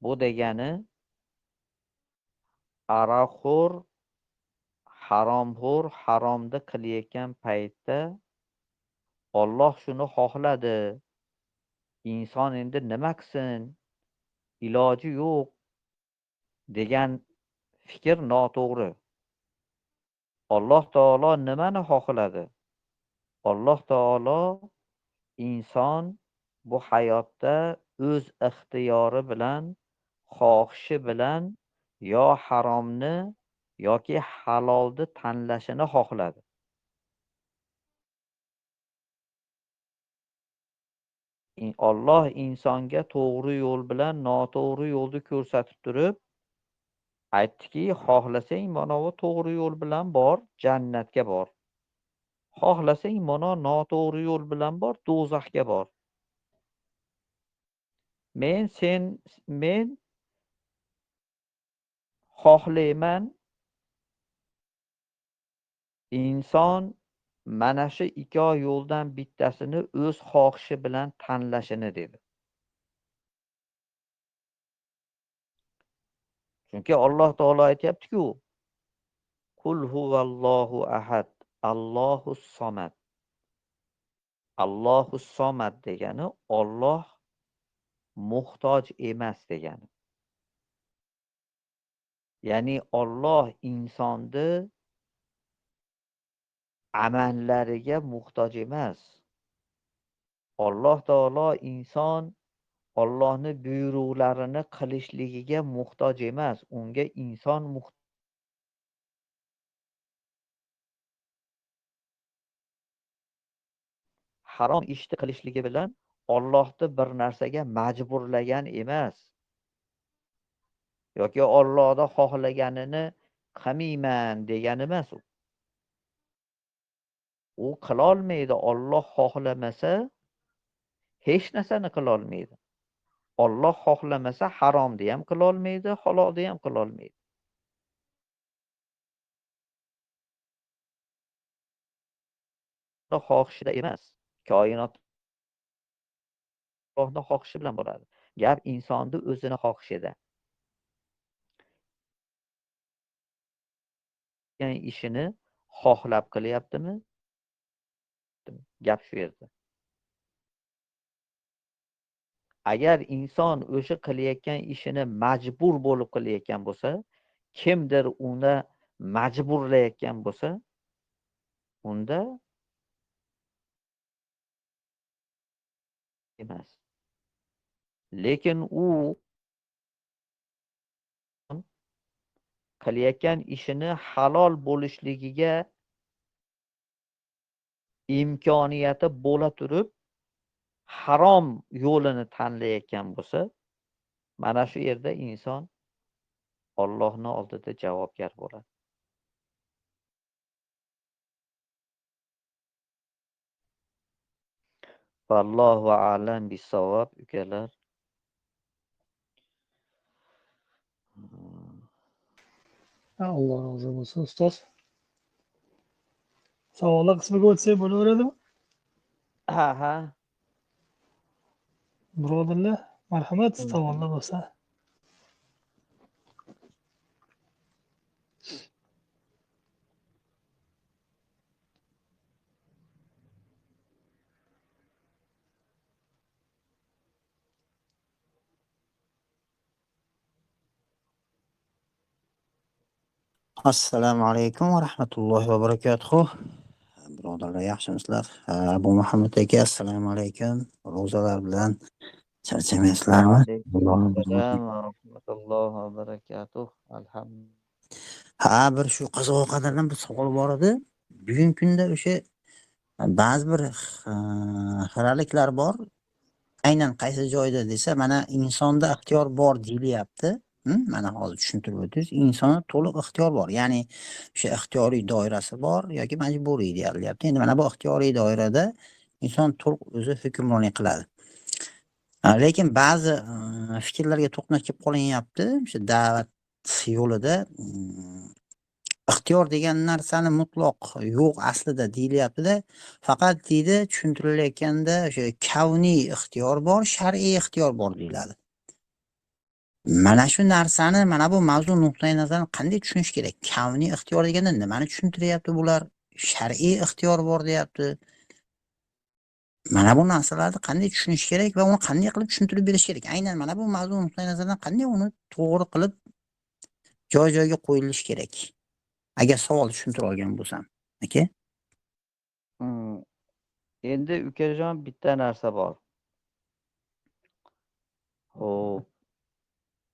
Bu degani aroqxo'r, haromxo'r haromni qilayotgan paytda Alloh shuni xohladi. Inson endi nima qilsin? Iloji yo'q degan fikr noto'g'ri. Alloh taolo nimani xohladi? Alloh taolo inson bu hayotda o'z ixtiyori bilan, xohishi bilan yo haromni yoki halolni tanlashini xohladi. Alloh insonga to'g'ri yo'l bilan noto'g'ri yo'lni ko'rsatib turib, aytdiki, xohlasang mana bu to'g'ri yo'l bilan bor, jannatga bor. Xohlasang mana noto'g'ri yo'l bilan bor, do'zaxga bor. Men xohlayman inson mana shu ikki yo'ldan bittasini o'z xohishi bilan tanlashini dedi. Chunki Alloh taolo aytayapti-ku, Qul huvallohu ahad, Allohus somad. Allohus somad degani Alloh muhtoj emas degani. Ya'ni Alloh insonni amallariga muhtoj emas. Alloh taolo inson Allohning buyruqlarini qilishligiga muhtoj emas. Unga inson harom ishni qilishligi bilan Allohni bir narsaga majburlagan emas. Yoki Allohning xohlaganini qilmayman degani emas u. U qila olmaydi. Alloh xohlamasa hech narsani qila olmaydi. Alloh xohlamasa haromni ham qila olmaydi, halolni ham qila olmaydi. Xohishida emas. Koinot Allohning xohishi bilan bo'ladi. Gap insonni o'zini xohishida. Yani ishini xohlab qilyaptimi? Gap shu yerda. Agar inson o'sha qilayotgan ishini majbur bo'lib qilayotgan bo'lsa, kimdir uni majburlayotgan bo'lsa, unda emas. Lekin u qilayotgan ishini halol bo'lishligiga imkoniyati bo'la turib, harom yo'lini tanlayotgan bo'lsa, mana shu yerda inson Allohning oldida javobgar bo'ladi. Vallohu a'lam bis-savob, ukalar. Alloh rozi bo'lsin ustoz. Savollar qismiga o'tsak bo'laveradimi? Ha. Birodarlar, marhamat, savollar bo'lsa. Assalomu alaykum va rahmatullohi va barakatuh. Birodarlar, yaxshimisizlar? Bu Muhammad aka, assalomu alaykum. Ro'zalar bilan charchamaysizlarmi? Alaykum assalom va rahmatullohi va barakatuh. Alhamdulillah. Bir shu qiziq qadrdan bir savol bor edi. Bugungi kunda o'sha ba'zi bir xiraliklar bor. Aynan qaysi joyda desa, mana insonda ixtiyor bor deyilyapti. Mana hozir tushuntirib o'tdingiz. Insonda to'liq ixtiyor bor. Ya'ni o'sha ixtiyoriy doirasi bor yoki majburiy deyilyapti. Endi mana bu ixtiyoriy doirada inson to'liq o'zi hukmronlik qiladi. Lekin ba'zi fikrlarga to'qnash kelib qolinyapti. O'sha da'vat yo'lida ixtiyor degan narsani mutlaq yo'q aslida deyilyapti-da. Faqat deydi tushuntirilayotganda o'sha kavniy ixtiyor bor, shar'iy ixtiyor bor deyiladi. Mana shu narsani, mana bu mavzu nuqtai nazaridan qanday tushunish kerak? Kavniy ixtiyor deganda nimani tushuntiryapti bular? Shar'iy ixtiyor bor deyapti. mana bu narsalarni qanday tushunish kerak va uni qanday qilib tushuntirib berish kerak. Aynan mana bu mavzu nuqtai nazaridan qanday uni to'g'ri qilib joy-joyiga qo'yilishi kerak. Agar savol tushuntira olgan bo'lsam, aka. Hmm, Endi ukajon bitta narsa bor. Xo'p,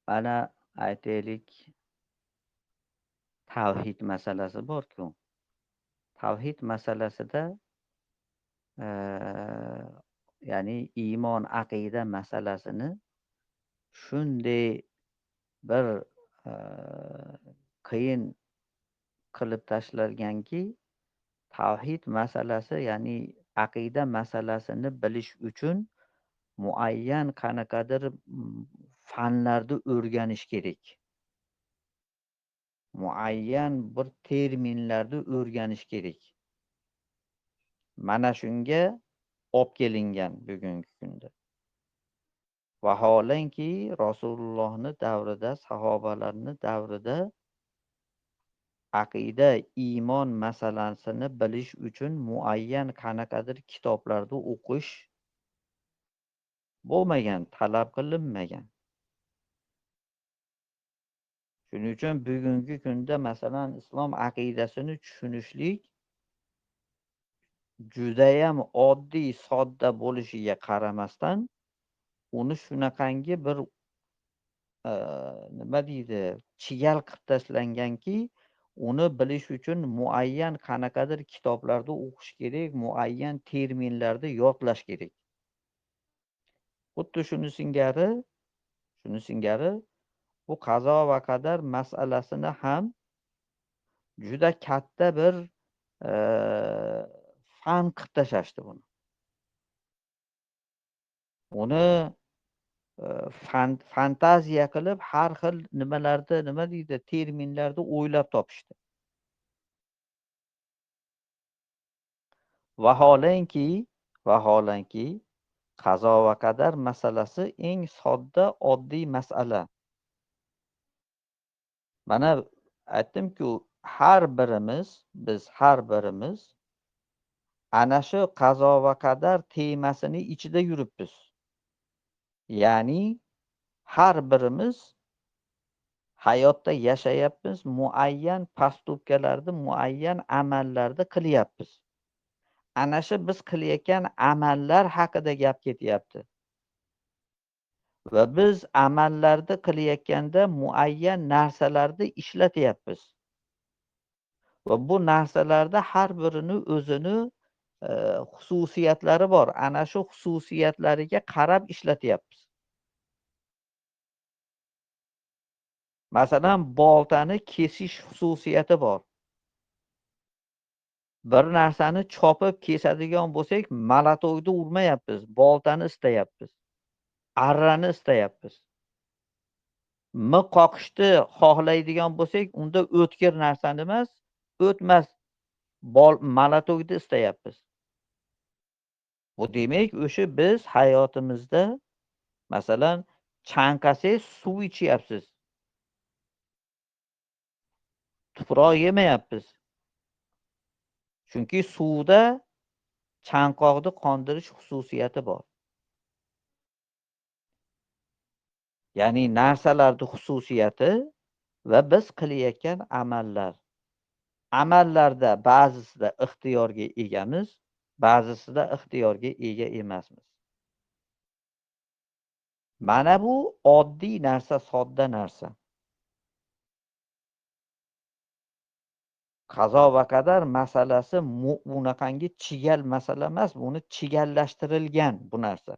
mana aytaylik, tavhid masalasi bor-ku. Tavhid masalasida ya'ni iymon, aqida masalasini shunday bir qiyin qilib tashlanganki, tavhid masalasi, ya'ni aqida masalasini bilish uchun muayyan qanaqadir fanlarni o'rganish kerak. Muayyan bir terminlarni o'rganish kerak. Mana shunga olib kelingan bugungi kunda. Vaholanki Rasulullohning davrida, sahobalarning davrida aqida, iymon masalasini bilish uchun muayyan qanaqadir kitoblarni o'qish bo'lmagan, talab qilinmagan. Shuning uchun bugungi kunda masalan islom aqidasini tushunishlik judayam oddiy, sodda bo'lishiga qaramasdan, uni shunaqangi bir nima deydi, chigal qilib tashlanganki, uni bilish uchun muayyan qanaqadir kitoblarni o'qish kerak, muayyan terminlarni yodlash kerak. Xuddi shuni singari bu qazo va qadar masalasini ham juda katta bir fan qilib tashlashdi buni. Uni fantaziya qilib har xil nimalarni, nima deydi, terminlarni o'ylab topishdi. Vaholanki qazo va qadar masalasi eng sodda, oddiy masala. Mana aytdim-ku, biz har birimiz ana shu qazo va qadar temasini ichida yuribmiz. Ya'ni har birimiz hayotda yashayapmiz, muayyan postupkalarni, muayyan amallarni qilyapmiz. Ana shu biz qilayotgan amallar haqida gap ketyapti. Va biz amallarni qilayotganda muayyan narsalarni ishlatyapmiz. Va bu narsalarda har birini o'zini xususiyatlari bor. Ana shu xususiyatlariga qarab ishlatyapmiz. Masalan, boltani kesish xususiyati bor. Bir narsani chopib kesadigan bo'lsak, malatoyni urmayapmiz, boltani istayapmiz. Arrani istayapmiz. Miq qoqishni xohlaydigan bo'lsak, unda o'tkir narsani emas, o'tmas malatoyni istayapmiz. Bu demak, o'sha biz hayotimizda masalan chanqasangiz suv ichyapsiz. Tuproq yemayapmiz. Chunki suvda chanqoqni qondirish xususiyati bor. Ya'ni narsalarning xususiyati va biz qilayotgan amallar. Amallarda ba'zisida ixtiyorga egamiz, ba'zisida ixtiyorga ega emasmiz. Mana bu oddiy narsa, sodda narsa. Qazo va qadar masalasi bunaqangi chigal masala emas, buni chigallashtirilgan bu narsa.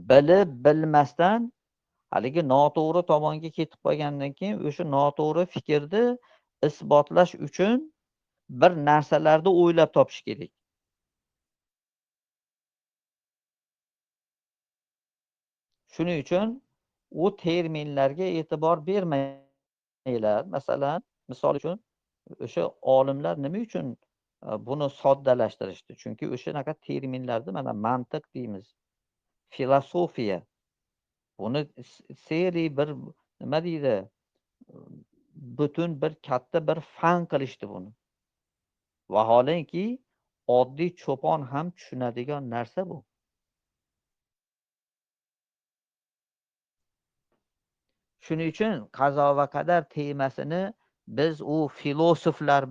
Bilib bilmasdan haligi noto'g'ri tomonga ketib qolgandan keyin o'sha noto'g'ri fikrni isbotlash uchun bir narsalarni o'ylab topish kerak. Shuning uchun u terminlarga e'tibor bermaylar. Masalan, misol uchun o'sha olimlar nima uchun buni soddalashtirishdi? Chunki o'shanaqa terminlarni mana mantiq deymiz, filosofiya. Buni seriy bir nima deydi? Butun bir katta bir fan qilishdi buni. Vaholanki oddiy cho'pon ham tushunadigan narsa bu. Shuning uchun qazo va qadar temasini biz u filosoflar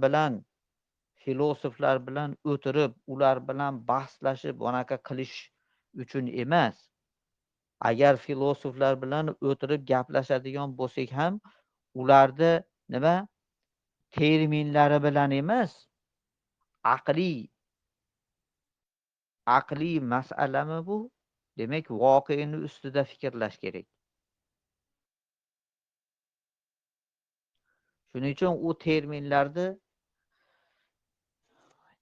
bilan o'tirib, ular bilan bahslashib, bunaqa qilish uchun emas. Agar filosoflar bilan o'tirib gaplashadigan bo'lsak ham, ularni nima terminlari bilan emas, aqliy masalami bu? Demak, voqeani ustida fikrlash kerak. Shuning uchun u terminlarni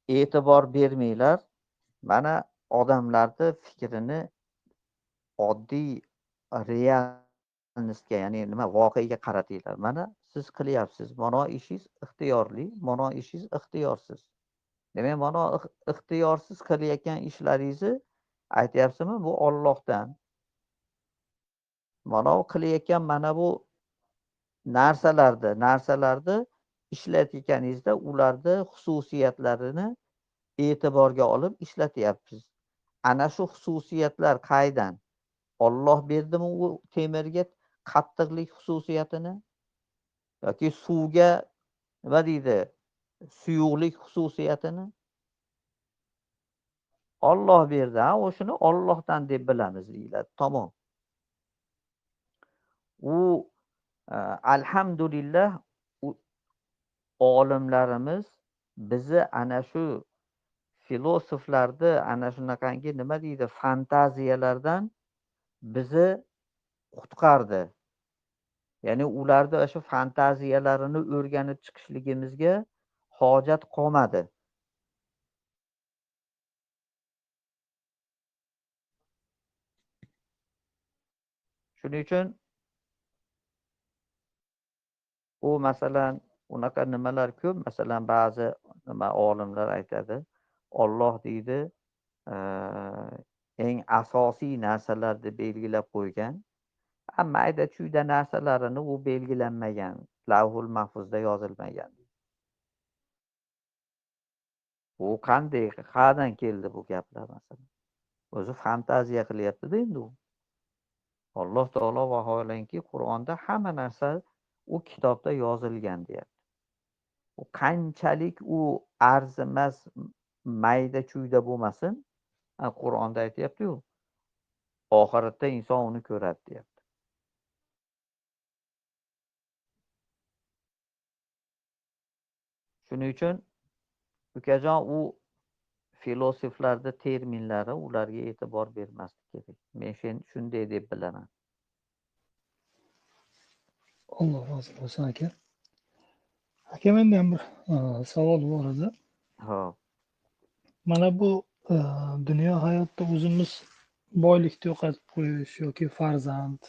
e'tibor bermanglar. Mana odamlarni fikrini oddiy realnostga, ya'ni nima voqeaga qaratinglar. Mana siz qilyapsiz, mana ishingiz ixtiyorli, mana ishingiz ixtiyorsiz. Demak, mana ixtiyorsiz qilayotgan ishlaringizni aytyapsizmi, bu Allohdan. Mana u qilayotgan mana bu narsalarni ishlatganingizda ularni xususiyatlarini e'tiborga olib ishlatyapsiz. Ana shu xususiyatlar qaydan? Olloh berdimi u temirga qattiqlik xususiyatini? Yoki suvga nima deydi? Suyuqlik xususiyatini? Olloh berdi. Ha, o'shuni Ollohdan deb bilamiz deyiladi. Tamom. U alhamdulillah olimlarimiz bizni ana shu filosoflarni ana shunaqangi nima deydi fantaziyalardan bizni qutqardi. Ya'ni ularni o'sha fantaziyalarini o'rganib chiqishligimizga hojat qolmadi. Shuning uchun u masalan unaqa nimalar ko'p. Masalan ba'zi nima olimlar aytadi, Alloh deydi eng asosiy narsalarni belgilab qo'ygan. Mayda chuyda narsalarini u belgilanmagan, lavhul mahfuzda yozilmagan. Bu qanday, qayerdan keldi bu gaplar masalan? O'zi fantaziya qilyapti-da endi u. Alloh taolo vaholanki Qur'onda hamma narsa u kitobda yozilgan deyapti. U qanchalik u arzimas mayda chuyda bo'lmasin, Qur'onda aytyapti-ku, oxiratda inson uni ko'radi deyapti. Shuning uchun ukajon u filosoflarning terminlari, ularga e'tibor bermaslik kerak. Men shunday deb bilaman. Alloh rozi bo'lsin aka. Aka, menda ham bir savol bor edi. Xo'p. Mana bu dunyo hayotda o'zimiz boylikni yo'qotib qo'yish yoki farzand,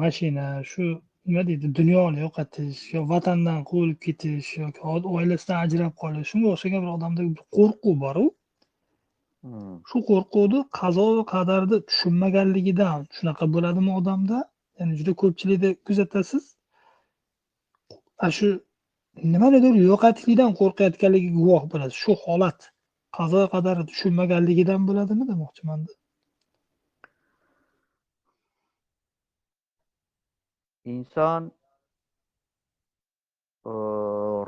mashina, shu nima deydi, dunyoni yo'qotish yo vatandan quvilib ketish yoki oilasidan ajrab qolish, shunga o'xshagan bir odamda bir qo'rquv bor-u. Shu qo'rquvni qazo va qadarni tushunmaganligidan shunaqa bo'ladimi odamda? Ya'ni juda ko'pchilikda kuzatasiz. Shu nimanidir yo'qotishlikdan qo'rqayotganligiga guvoh bo'lasiz. Shu holat qazo va qadarni tushunmaganligidan bo'ladimi demoqchiman. Inson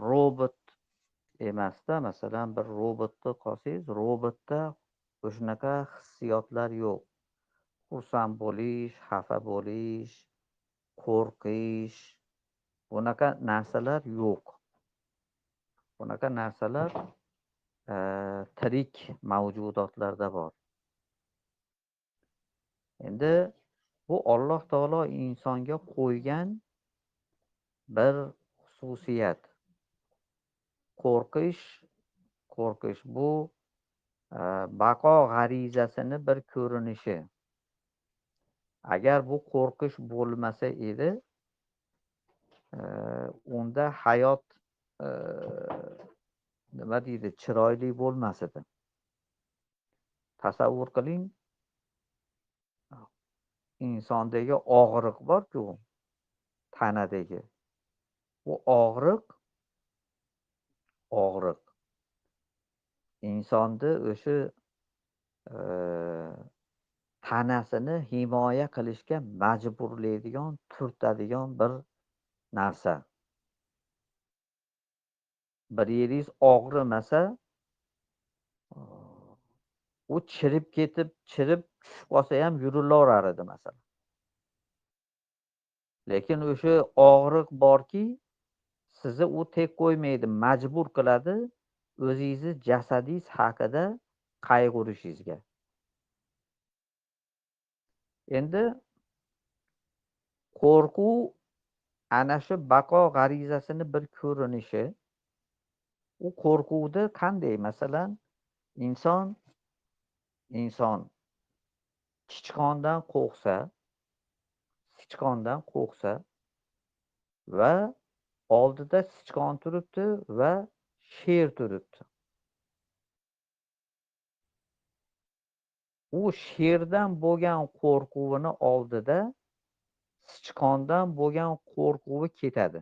robot emasda, masalan bir robotni qolsangiz, robotda o'shanaqa hissiyotlar yo'q. Xursand bo'lish, xafa bo'lish, qo'rqish, bunaqa narsalar yo'q. Bunaqa narsalar tirik mavjudotlarda bor. Endi bu Alloh taolo insonga qo'ygan bir xususiyat. Qo'rqish bu baqo g'arizasini bir ko'rinishi. Agar bu qo'rqish bo'lmasa edi, unda hayot nima deydi, chiroyli bo'lmas edi. Tasavvur qiling, insondagi og'riq bor-ku, tanadagi. Bu og'riq insonni o'sha tanasini himoya qilishga majburlaydigan, turtadigan bir narsa. Bir yeringiz og'rimasa, u chirib ketib, chirib tushib qolsa ham yurilaverar edi masalan. Lekin o'sha og'riq borki, sizni u tek qo'ymaydi, majbur qiladi o'zingizni jasadingiz haqida qayg'urishingizga. Endi qo'rquv ana shu baqo g'arizasini bir ko'rinishi. U qo'rquvni qanday? Masalan, inson sichqondan qo'rqsa va oldida sichqon turibdi va sher turibdi. U sherdan bo'lgan qo'rquvini oldida sichqondan bo'lgan qo'rquvi ketadi.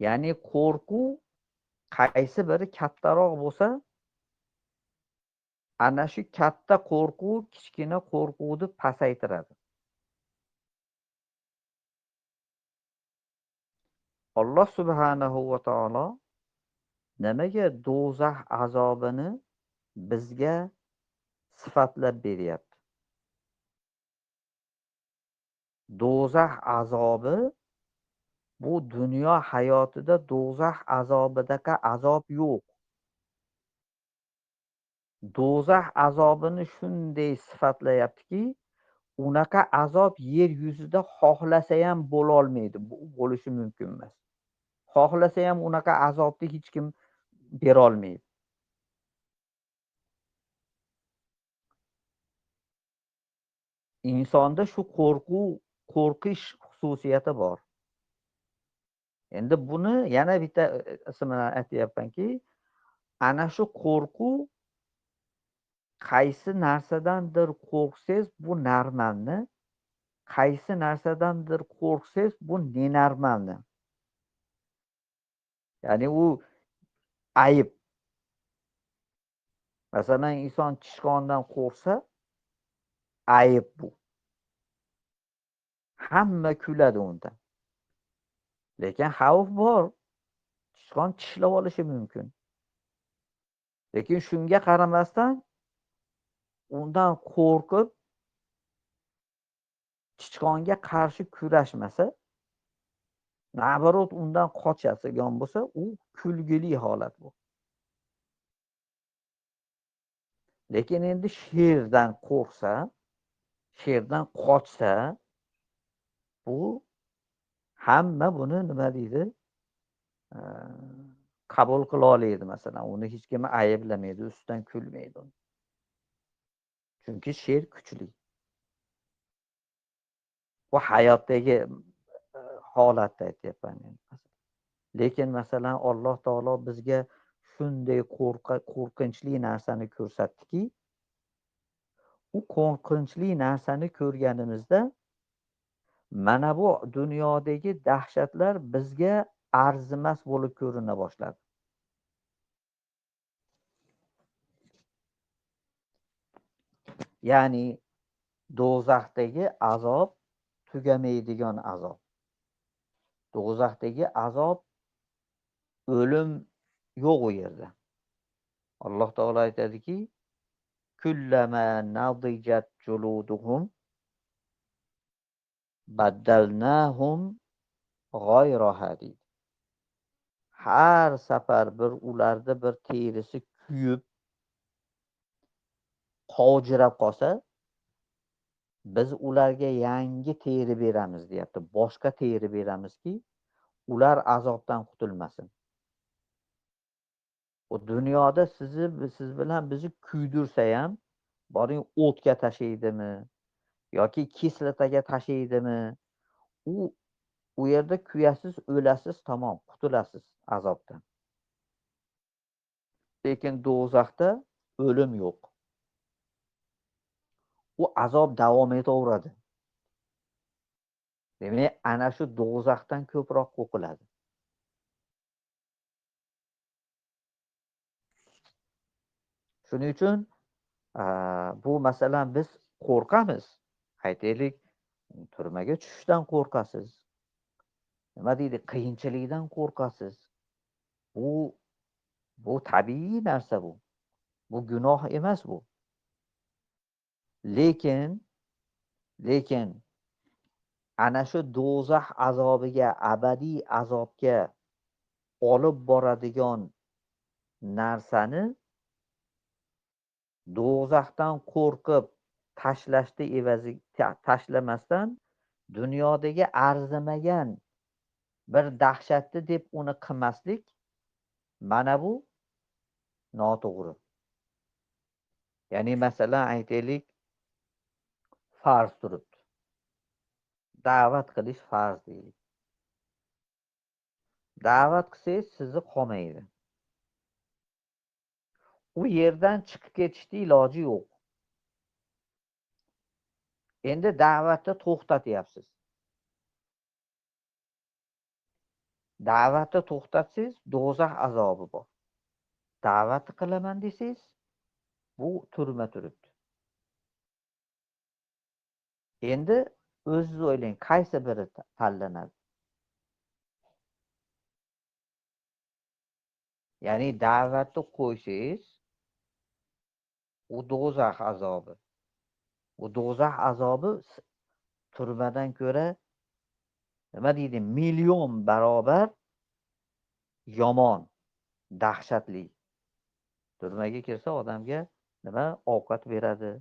Ya'ni qo'rquv qaysi biri kattaroq bo'lsa, ana shu katta qo'rquv kichkina qo'rquvni pasaytiradi. Alloh subhanahu va taolo nimaga do'zax azobini bizga sifatlab beryapti? Do'zax azobi bu dunyo hayotida do'zax azobidaqa azob yo'q. Do'zax azobini shunday sifatlayaptiki, unaqa azob yer yuzida xohlasa ham bo'la olmaydi, bo'lishi mumkin emas. Xohlasa ham unaqa azobni hech kim bera olmaydi. Insonda shu qo'rqish xususiyati bor. Endi buni yana bitta ismini aytyapmanki, ana shu qo'rquv qaysi narsadandir qo'rqsangiz bu normalni, qaysi narsadandir qo'rqsangiz bu nenormalni. Ya'ni u ayib. Masalan, inson sichqondan qo'rqsa, ayib bu. Hamma kuladi undan. Lekin xavf bor. Sichqon tishlab olishi mumkin. Lekin shunga qaramasdan undan qo'rqib sichqonga qarshi kurashmasa, nabarot undan qochadigan bo'lsa, u kulgili holat bu. Lekin endi sherdan qo'rqsa, sherdan qochsa, bu hamma buni nima deydi? Qabul qila oladi masalan, uni hech kim ayblamaydi, ustidan kulmaydi. Chunki sher kuchli. Bu hayotdagi holatda aytyapman men. Lekin masalan Alloh taolo bizga shunday qo'rqinchli narsani ko'rsatdiki, u qo'rqinchli narsani ko'rganimizda mana bu dunyodagi dahshatlar bizga arzimas bo'lib ko'rina boshladi. Ya'ni do'zaxdagi azob tugamaydigan azob. Do'zaxdagi azob o'lim yo'q u yerda. Alloh taolo aytadiki, kullama nadijat juluduhum baddalnahum g'ayraha deydi. Har safar bir ularda bir terisi kuyib qovjirab qolsa, biz ularga yangi teri beramiz deyapti. Boshqa teri beramizki, ular azobdan qutulmasin. O dunyoda siz bilan bizni kuydirsa ham, boring o'tga tashaydimi yoki kislotaga tashaydimi, u yerda kuyasiz, o'lasiz, tamom, qutulasiz azobdan. Lekin do'zaxda o'lim yo'q. U azob davom etaveradi. Demak, ana shu do'zaxdan ko'proq qo'rqiladi. Shuning uchun bu masalan biz qo'rqamiz. Aytaylik, turmaga tushishdan qo'rqasiz. Nima deydi, qiyinchilikdan qo'rqasiz. Bu tabiiy narsa bu. Bu gunoh emas bu. Lekin ana shu do'zax azobiga, abadiy azobga olib boradigan narsani do'zaxdan qo'rqib tashlashni tashlamasdan dunyodagi arzimagan bir dahshatli deb uni qilmaslik, mana bu noto'g'ri. Ya'ni masalan aytaylik, farz turibdi. Da'vat qilish farz deylik. Da'vat qilsangiz sizni qolmaydi. U yerdan chiqib ketishni iloji yo'q. Endi da'vatni to'xtatyapsiz. Da'vatni to'xtatsangiz do'zax azobi bor. Da'vat qilaman desangiz, bu turma turibdi. Endi o'zingiz o'ylang, qaysi biri tanlanadi? Ya'ni da'vatni qo'ysangiz, u do'zax azobi. U do'zax azobi turmadan ko'ra nima deydi, million barobar yomon, dahshatli. Turmaga kirsa odamga nima ovqat beradi,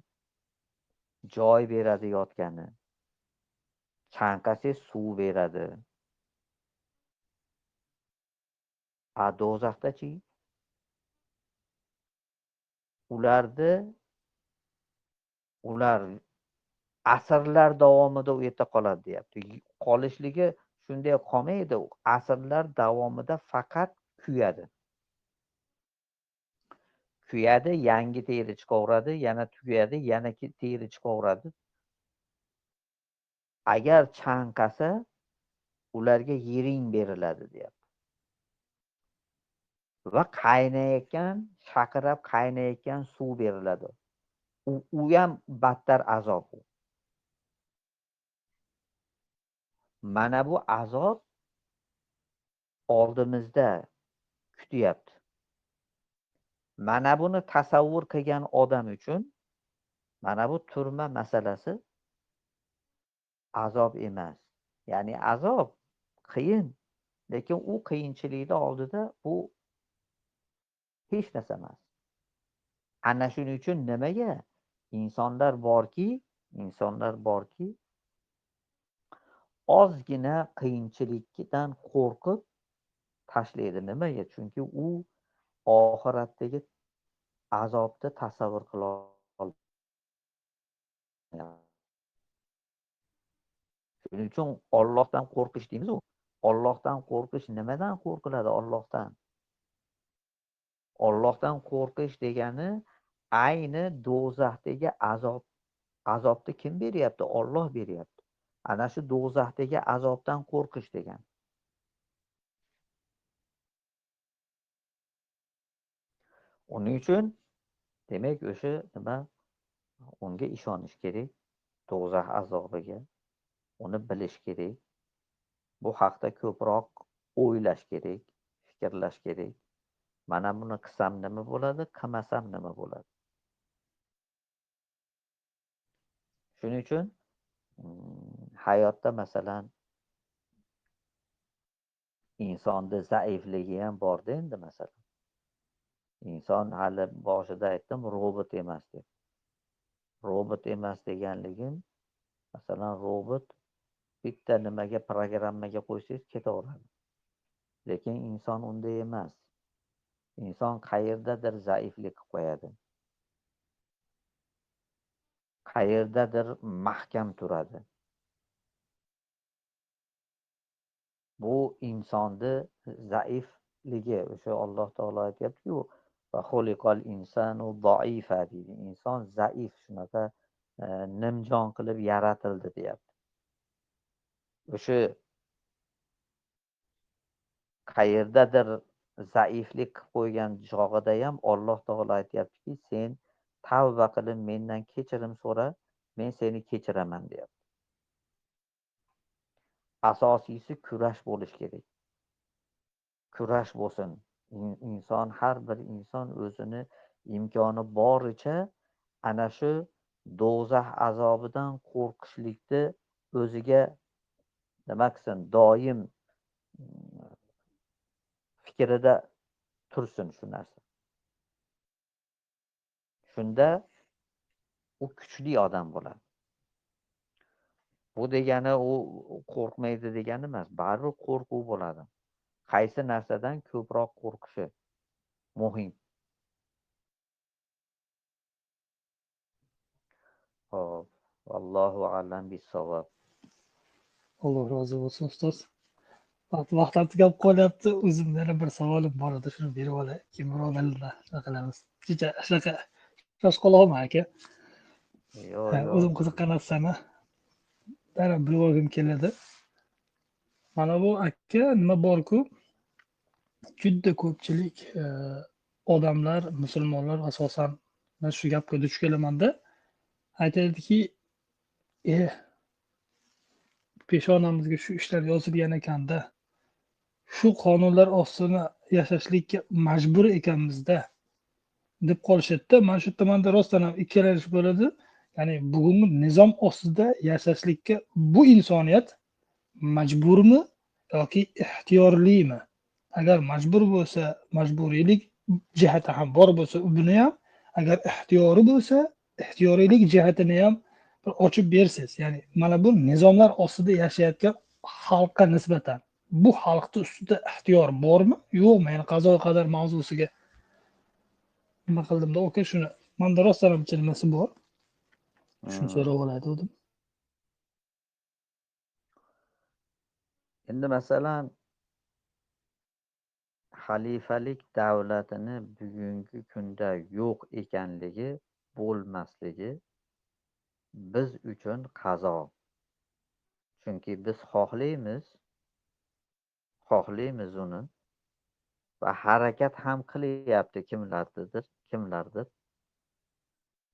joy beradi yotgani, chanqasangiz suv beradi. Do'zaxdachi ular asrlar davomida u yerda qoladi deyapti. Qolishligi shunday qolmaydi, asrlar davomida faqat kuyadi. Kuyadi, yangi teri chiqaveradi, yana tugayadi, yana teri chiqaveradi. Agar chanqasa, ularga yiring beriladi deyapti. Va qaynayotgan, shaqirab qaynayotgan suv beriladi. U ham battar azob. Mana bu azob oldimizda kutyapti. Mana buni tasavvur qilgan odam uchun mana bu turma masalasi azob emas. Ya'ni azob qiyin, lekin u qiyinchilikni oldida bu hech narsa emas. Ana shuning uchun nimaga insonlar borki, ozgina qiyinchilikdan qo'rqib tashlaydi. Nimaga? Chunki u oxiratdagi azobni tasavvur qila olmaydi. Shuning uchun Allohdan qo'rqish deymiz-ku. Allohdan qo'rqish nimadan qo'rqiladi? Allohdan qo'rqish degani ayni do'zaxdagi azobni kim beryapti? Alloh beryapti. Ana shu do'zaxdagi azobdan qo'rqish degan. Uning uchun demak o'sha nima, unga ishonish kerak, do'zax azobiga. Uni bilish kerak. Bu haqda ko'proq o'ylash kerak, fikrlash kerak. Mana buni qilsam nima bo'ladi, qilmasam nima bo'ladi? Shuning uchun hayotda masalan insonning zaifligi ham bor-da endi masalan. Inson hali boshida aytdim, robot emas deb. Robot emas deganligim, masalan robot bitta nimaga programmaga qo'ysangiz ketaveradi. Lekin inson unday emas. Inson qayerdadir zaiflik qo'yadi. Qayerdadir mahkam turadi. Bu insonni zaifligi. O'sha Alloh taolo aytayapti-ku, va xuliqal insanu zoifa deydi. Inson zaif, shunaqa nimjon qilib yaratildi deyapti. O'sha qayerdadir zaiflik qilib qo'ygan chog'ida ham Alloh taolo aytyaptiki, sen tavba qilib mendan kechirim so'ra, men seni kechiraman deyapti. Asosiysi kurash bo'lish kerak. Kurash bo'lsin. Inson, har bir inson o'zini imkoni boricha ana shu do'zax azobidan qo'rqishlikni o'ziga nima qilsin, doim fikrida tursin shu narsa. Shunda u kuchli odam bo'ladi. Bu degani u qo'rqmaydi degani emas, baribir qo'rquv bo'ladi. Qaysi narsadan ko'proq qo'rqishi muhim. Xo'p, vallohu a'lam bis-savob. Alloh rozi bo'lsin ustoz. Vaqtlar tugab qolyapti. O'zimda yana bir savolim bor edi, shuni berib olay. Keyin birodarlar shunaqa qilamiz. Shunaqa shoshqaloqman aka. Yo'q. O'zim qiziqqan narsani darrov bilib olgim keladi. Mana bu aka nima borku, juda ko'pchilik odamlar, musulmonlar asosan men shu gapga duch kelamanda, aytadiki, peshonamizga shu ishlar yozilgan ekanda, shu qonunlar ostida yashashlikka majbur ekanmizda deb qolishadi-da. Mana shu tomanda rostdan ham ikkilanish bo'ladi. Ya'ni bugungi nizom ostida yashashlikka bu insoniyat majburmi yoki ixtiyorlimi? Agar majbur bo'lsa, majburiylik jihati ham bor bo'lsa, buni ham, agar ixtiyori bo'lsa, ixtiyoriylik jihatini ham bir ochib bersiz. Ya'ni mana bu nizomlar ostida yashayotgan xalqqa nisbatan bu xalqni ustida ixtiyor bormi, yo'qmi? Ya'ni qazo qadar mavzusiga nima qildimda, aka, shuni menda rostdan ham nimasi bor. Shuni so'rab oladi. Endi masalan, xalifalik davlatini bugungi kunda yo'q ekanligi, bo'lmasligi biz uchun qazo. Chunki biz xohlaymiz uni va harakat ham qilyapti kimlardir.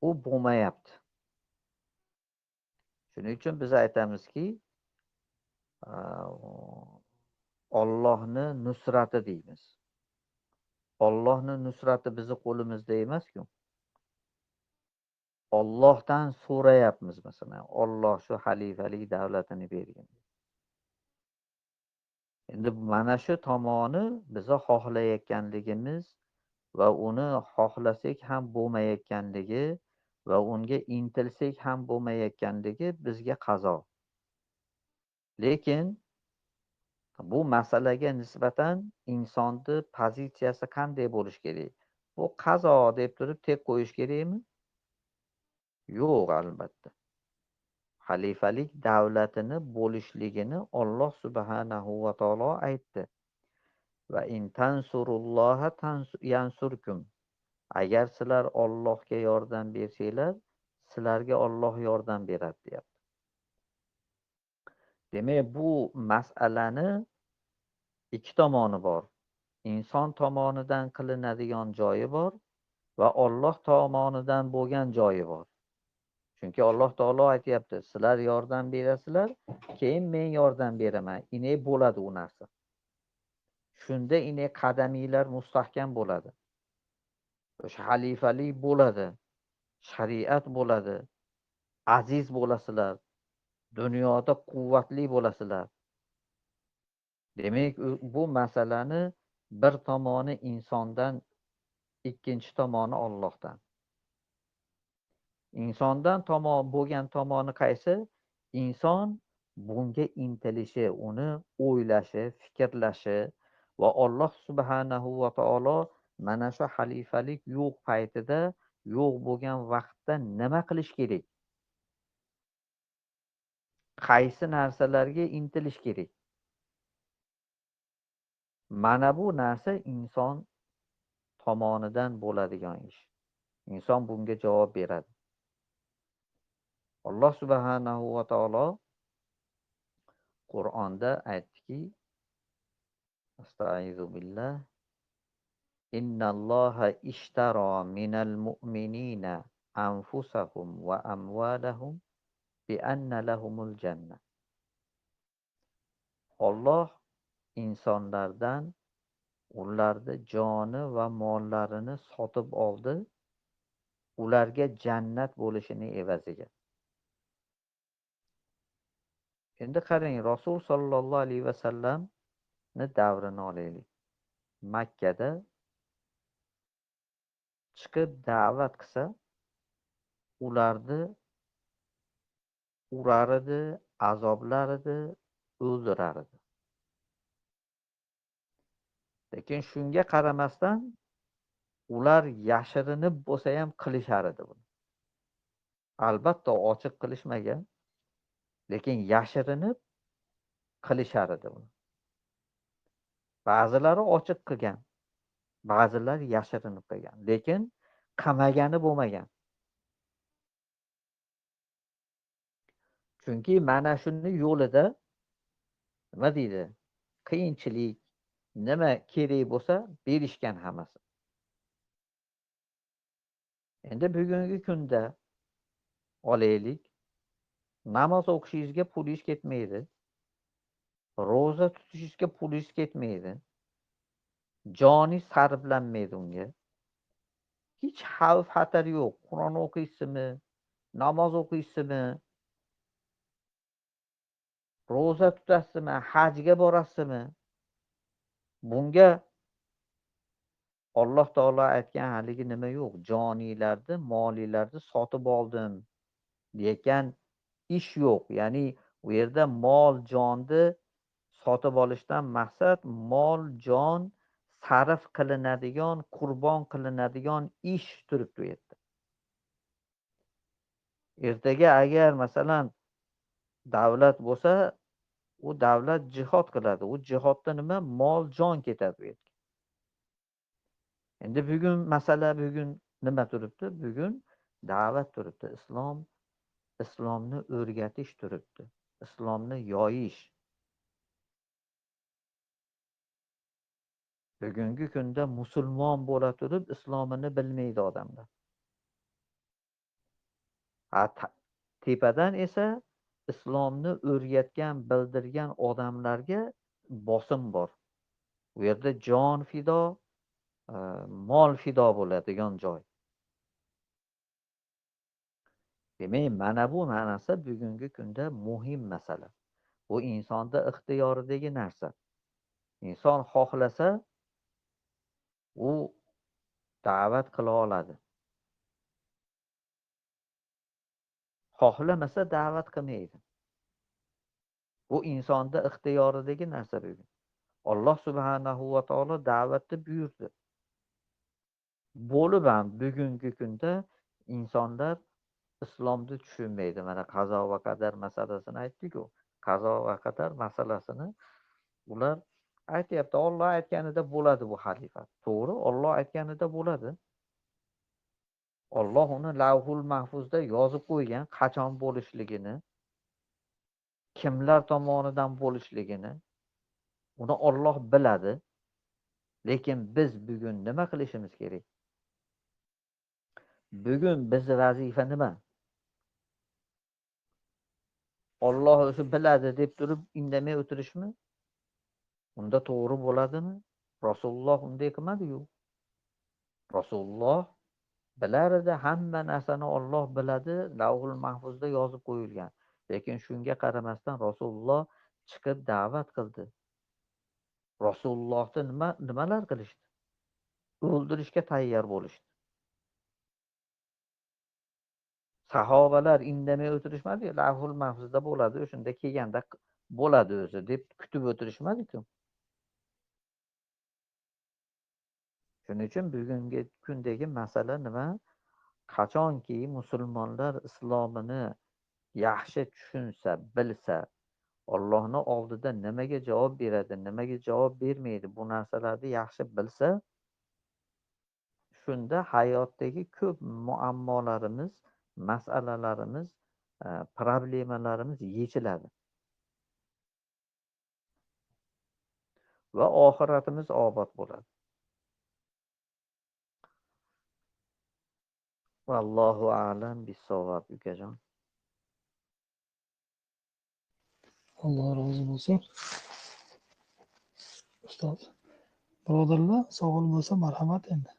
U bo'lmayapti. Shuning uchun biz aytamizki, Allohni nusrati deymiz. Allohni nusrati bizni qo'limizda emas-ku. Allohdan so'rayapmiz, masalan, Alloh shu xalifalik davlatini bergin. Endi mana shu tomoni bizni xohlayotganligimiz va uni xohlasak ham bo'lmayotganligi va unga intilsak ham bo'lmayotganligi bizga qazo. Lekin bu masalaga nisbatan insonni pozitsiyasi qanday bo'lishi kerak? Bu qazo deb turib tek qo'yish kerakmi? Yo'q, albatta. Xalifalik davlatini bo'lishligini Alloh subhanahu va taolo aytdi. Va in tansurulloha yansurkum. Agar sizlar Allohga yordam bersanglar, sizlarga Alloh yordam beradi, deyapti. Demak, bu masalani ikki tomoni bor. Inson tomonidan qilinadigan joyi bor va Alloh tomonidan bo'lgan joyi bor. Chunki Alloh taolo aytayapti, sizlar yordam berasizlar, keyin men yordam beraman. Ine bo'ladi u narsa. Shunda ine qadaminglar mustahkam bo'ladi. O'sha xalifalik bo'ladi, shariat bo'ladi, aziz bo'lasizlar, dunyoda quvvatli bo'lasizlar. Demak, bu masalani bir tomoni insondan, ikkinchi tomoni Allohdan. Insondan bo'lgan tomoni qaysi? Inson bunga intilishi, uni o'ylashi, fikrlashi va Alloh subhanahu va taolo mana shu xalifalik yo'q paytida, yo'q bo'lgan vaqtda nima qilish kerak? Qaysi narsalarga intilish kerak? Mana bu narsa inson tomonidan bo'ladigan ish. Inson bunga javob beradi. Alloh subhanahu va taolo Qur'onda aytdiki, astag'firu billah, innalloha ishtaro minal mu'minina anfusahum va amvalahum bi anna lahumul jannah. Alloh insonlardan ularni joni va mollarini sotib oldi, ularga jannat bo'lishini evaziga. Endi qarang, Rasul sollallohu alayhi vasallamni davrini olaylik. Makkada chiqib da'vat qilsa, ularni urar edi, azoblar edi, o'ldirar edi. Lekin shunga qaramasdan ular yashirinib bo'lsa ham qilishar edi buni. Albatta ochiq qilishmagan, lekin yashirinib qilishar edi buni. Ba'zilari ochiq qilgan, ba'zilari yashirinib qilgan, lekin qamagani bo'lmagan. Chunki mana shuni yo'lida nima deydi? Qiyinchilik, nima kerak bo'lsa berishgan hammasi. Endi bugungi kunda olaylik, namoz o'qishingizga pulingiz ketmaydi, ro'za tutishingizga pulingiz ketmaydi, joningiz sarflanmaydi unga. Hech xavf xatar yo'q. Qur'on o'qiysizmi, namoz o'qiysizmi, ro'za tutasizmi, hajga borasizmi? Bunga Alloh taolo aytgan haligi nima yo'q. Joninglarni, molinglarni sotib oldim degan ish yo'q. Ya'ni u yerda mol, jonni sotib olishdan maqsad mol, jon sarf qilinadigan, qurbon qilinadigan ish turibdi u yerda. Ertaga agar masalan davlat bo'lsa, u davlat jihod qiladi. U jihodda nima? Mol, jon ketadi bu yerga. Endi bugun masala nima turibdi? Bugun da'vat turibdi. Islomni o'rgatish turibdi. Islomni yoyish. Bugungi kunda musulmon bo'la turib islomini bilmaydi odamlar. Tepadan esa islomni o'rgatgan, bildirgan odamlarga bosim bor. U yerda jon fido, mol fido bo'ladigan joy. Demak, mana bu narsa bugungi kunda muhim masala. Bu insonda ixtiyoridagi narsa. Inson xohlasa, u da'vat qila oladi. Xohlamasa da'vat qilmaydi. Bu insonda ixtiyoridagi narsa bugun. Alloh subhanahu va taolo da'vatni buyurdi. Bo'lib ham bugungi kunda insonlar islomni tushunmaydi. Mana qazo va qadar masalasini aytdik-ku. Qazo va qadar masalasini ular aytyapti. Alloh aytganida bo'ladi bu haqiqat. To'g'ri, Alloh aytganida bo'ladi. Alloh uni Lavhul Mahfuzda yozib qo'ygan, qachon bo'lishligini, kimlar tomonidan bo'lishligini. Uni Alloh biladi. Lekin biz bugun nima qilishimiz kerak? Bugun bizning vazifa nima? Alloh o'zi biladi deb turib indamay o'tirishmi? Unda to'g'ri bo'ladimi? Rasululloh unday qilmadi-yu. Rasululloh bilar edi, hamma narsani Alloh biladi, Lavhul Mahfuzda yozib qo'yilgan. Lekin shunga qaramasdan Rasululloh chiqib da'vat qildi. Rasulullohni nimalar qilishdi? O'ldirishga tayyor bo'lishdi. Sahobalar indamay o'tirishmadi, Lavhul Mahfuzda bo'ladi, o'shanda kelganda bo'ladi o'zi deb kutib o'tirishmadi-ku. Shuning uchun bugungi kundagi masala nima? Qachonki musulmonlar islomini yaxshi tushunsa, bilsa, Allohning oldida nimaga javob beradi, nimaga javob bermaydi, bu narsalarni yaxshi bilsa, shunda hayotdagi ko'p muammolarimiz, masalalarimiz, problemalarimiz yechiladi. Va oxiratimiz obod bo'ladi. Vallohu a'lam bis-savob ukajon. Alloh rozi bo'lsin. Ustoz, birodarlar, savol bo'lsa marhamat endi.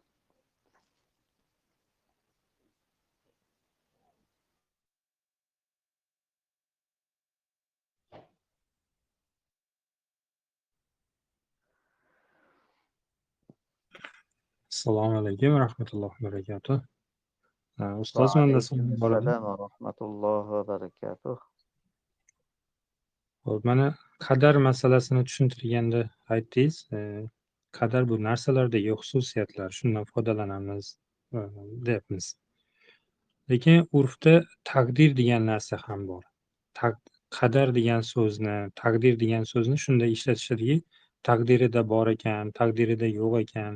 Assalomu alaykum va rahmatullohi va barakatuh. Va Ustoz, menda savol alaykum bor edi. assalom va rahmatullohi va barakatuh. Hop, mana qadar masalasini tushuntirganda aytdingiz, qadar bu narsalardagi xususiyatlar, shundan foydalanamiz deyapmiz. Lekin urfda taqdir degan narsa ham bor. Qadar degan so'zni, taqdir degan so'zni shunday ishlatishadiki, taqdirida bor ekan, taqdirida yo'q ekan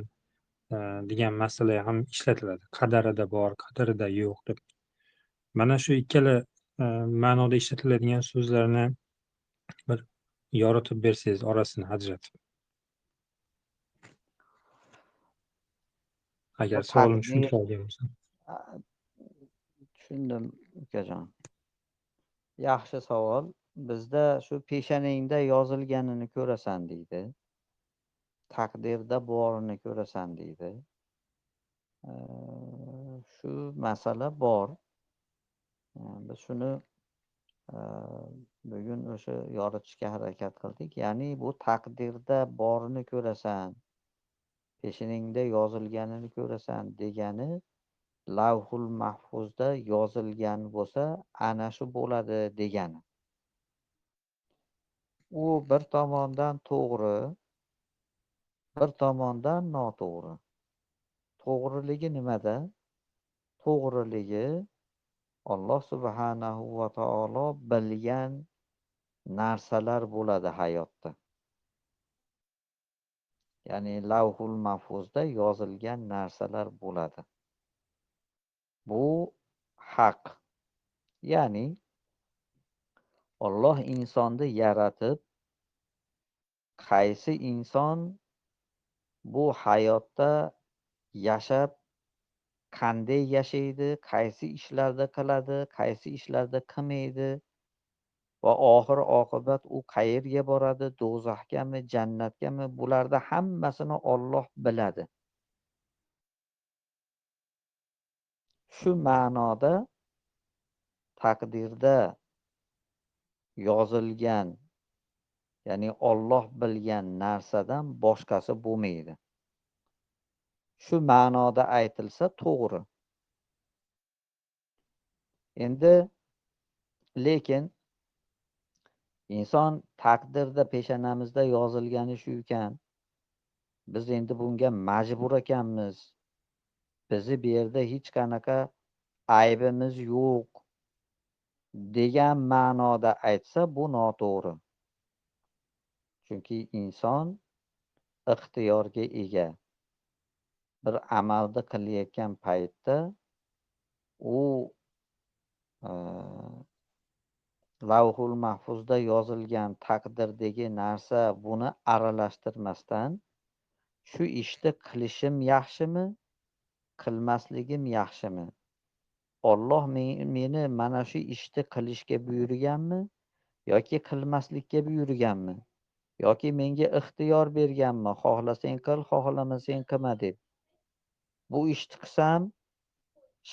degan masala ham ishlatiladi. Qadarida bor, qadarida yo'q deb. Mana shu ikkala ma'noda ishlatiladigan so'zlarni bir yoritib bersangiz, orasini ajratib. Agar Bu savolimni taqdir tushuntira olgan bo'lsam. tushundim ukajon. Yaxshi savol. Bizda shu peshanangda yozilganini ko'rasan deydi. Taqdirda borini ko'rasan deydi. Shu masala bor. Biz shuni bugun o'sha yoritishga harakat qildik. Ya'ni bu taqdirda borini ko'rasan, peshanangda yozilganini ko'rasan degani lavhul mahfuzda yozilgan bo'lsa, ana shu bo'ladi degani. U bir tomondan to'g'ri, bir tomondan noto'g'ri. To'g'riligi nimada? To'g'riligi Alloh subhanahu va taolo bilgan narsalar bo'ladi hayotda. Ya'ni lavhul mahfuzda yozilgan narsalar bo'ladi. Bu haq. Ya'ni Alloh insonni yaratib, qaysi inson bu hayotda yashab qanday yashaydi, qaysi ishlarda qiladi, qaysi ishlarda qilmaydi va oxir oqibat u qayerga boradi, do'zaxgami, jannatgami, bularda hammasini Alloh biladi. Shu ma'noda taqdirda yozilgan, ya'ni Alloh bilgan narsadan boshqasi bo'lmaydi. Shu ma'noda aytilsa to'g'ri. Endi lekin inson taqdirda peshanamizda yozilgani shu ekan. Biz endi bunga majbur ekanmiz. Bizni bu yerda hech qanaqa aybimiz yo'q degan ma'noda aytsa bu noto'g'ri. Chunki inson ixtiyorga ega. Bir amalni qilayotgan paytda u lavhul mahfuzda yozilgan taqdirdagi narsa buni aralashtirmasdan shu ishni qilishim yaxshimi, qilmasligim yaxshimi? Alloh meni mana shu ishni qilishga buyurganmi yoki qilmaslikka buyurganmi? Yoki menga ixtiyor berganmi? Xohlasang qil, xohlamasang qilma deb. Bu ishni qilsam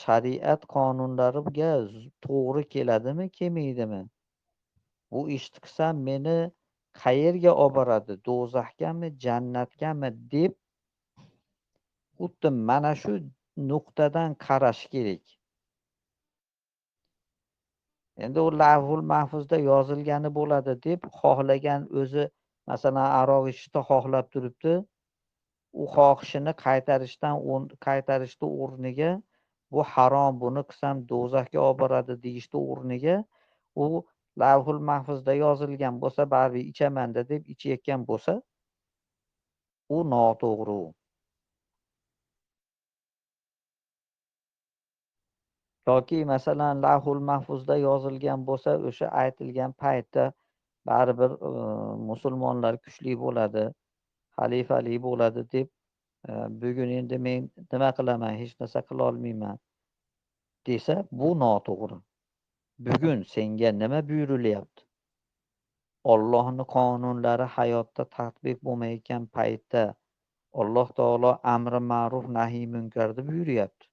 shariat qonunlariga to'g'ri keladimi, kelmaydimi? Bu ishni qilsam meni qayerga olib boradi? Do'zaxgami, jannatgami deb xuddi mana shu nuqtadan qarash kerak. Endi u lavhul mahfuzda yozilgani bo'ladi deb xohlagan o'zi masalan aroq ichishni xohlab turibdi. U xohishini qaytarishni o'rniga bu harom, buni qilsam do'zaxga olib boradi deyishni o'rniga u lavhul mahfuzda yozilgan bo'lsa baribir ichamanda deb ichayotgan bo'lsa u noto'g'ri. Yoki masalan lavhul mahfuzda yozilgan bo'lsa o'sha aytilgan paytda baribir musulmonlar kuchli bo'ladi, xalifali bo'ladi deb bugun endi men nima qilaman, hech narsa qila olmayman desa bu noto'g'ri. Bugun senga nima buyurilyapti? Ollohning qonunlari hayotda tatbiq bo'lmayotgan paytda Alloh taolo amri ma'ruf nahiy munkarni buyuryapti.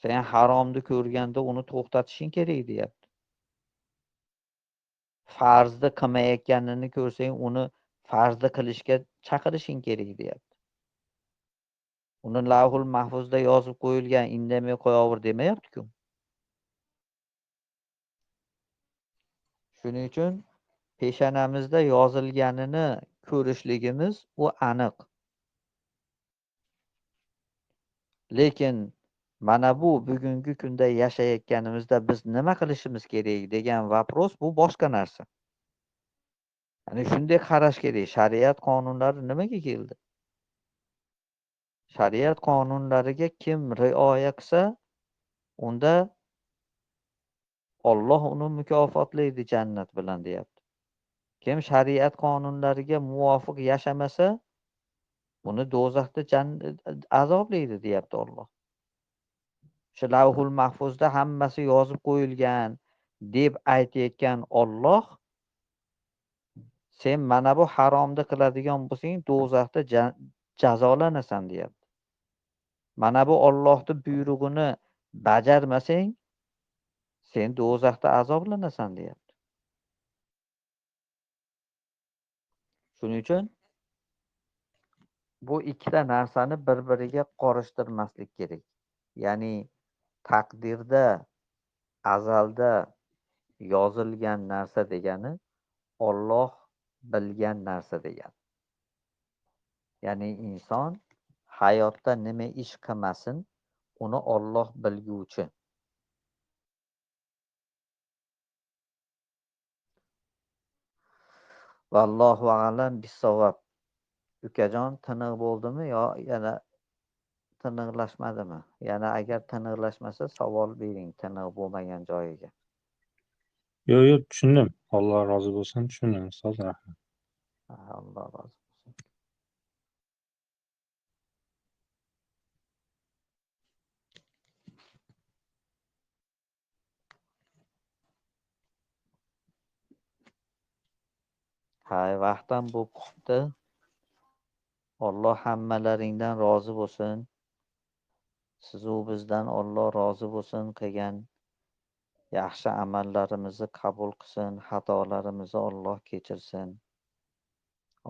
Sen haromni ko'rganda uni to'xtatishing kerak deyapti. Farzni qilmayotganini ko'rsang uni farzni qilishga chaqirishing kerak deyapti. Uni lavhul mahfuzda yozib qo'yilgan, indamay qo'yaver demayapti-ku. Shuning uchun peshonamizda yozilganini ko'rishligimiz u aniq. Lekin mana bu bugungi kunda yashayotganimizda biz nima qilishimiz kerak degan vapros bu boshqa narsa. Ya'ni shunday qarash kerak. Shariat qonunlari nimaga keldi? Shariat qonunlariga kim rioya qilsa, unda Alloh uni mukofotlaydi jannat bilan deyapti. Kim shariat qonunlariga muvofiq yashamasa, uni do'zaxda azoblaydi deyapti Alloh. Shu lavhul mahfuzda hammasi yozib qo'yilgan deb aytayotgan Alloh, sen mana bu haromni qiladigan bo'lsang, do'zaxda jazolanasan deyapti. Mana bu Allohning buyrug'ini bajarmasang, sen do'zaxda azoblanasan deyapti. Shuning uchun bu ikkita narsani bir-biriga qorishtirmaslik kerak. Ya'ni taqdirda azalda yozilgan narsa degani Alloh bilgan narsa degani. Ya'ni inson hayotda nima ish qilmasin, uni Alloh bilguvchi. Vallohu a'lam bis-savob. Ukajon tiniq bo'ldimi yo yana tiniqlashmadimi? Yana agar tiniqlashmasa savol bering tiniq bo'lmagan joyiga. Yo'q, tushundim. Alloh rozi bo'lsin, tushundim ustoz, rahmat. Alloh rozi bo'lsin. Hay, vaqtam bo'lib qopti. Alloh hammalaringdan rozi bo'lsin. Sizu bizdan Alloh rozi bo'lsin, qilgan yaxshi amallarimizni qabul qilsin, xatolarimizni Alloh kechirsin.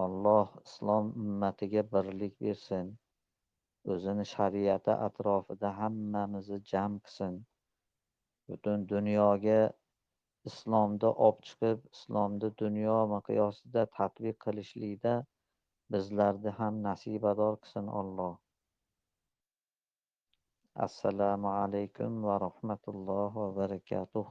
Alloh islom ummatiga birlik bersin. O'zini shariati atrofida hammamizni jam qilsin. Butun dunyoga islomni olib chiqib, islomni dunyo miqyosida tatbiq qilishlikda bizlarni ham nasibador qilsin Alloh. Assalomu alaykum va rahmatullohi va barakatuh.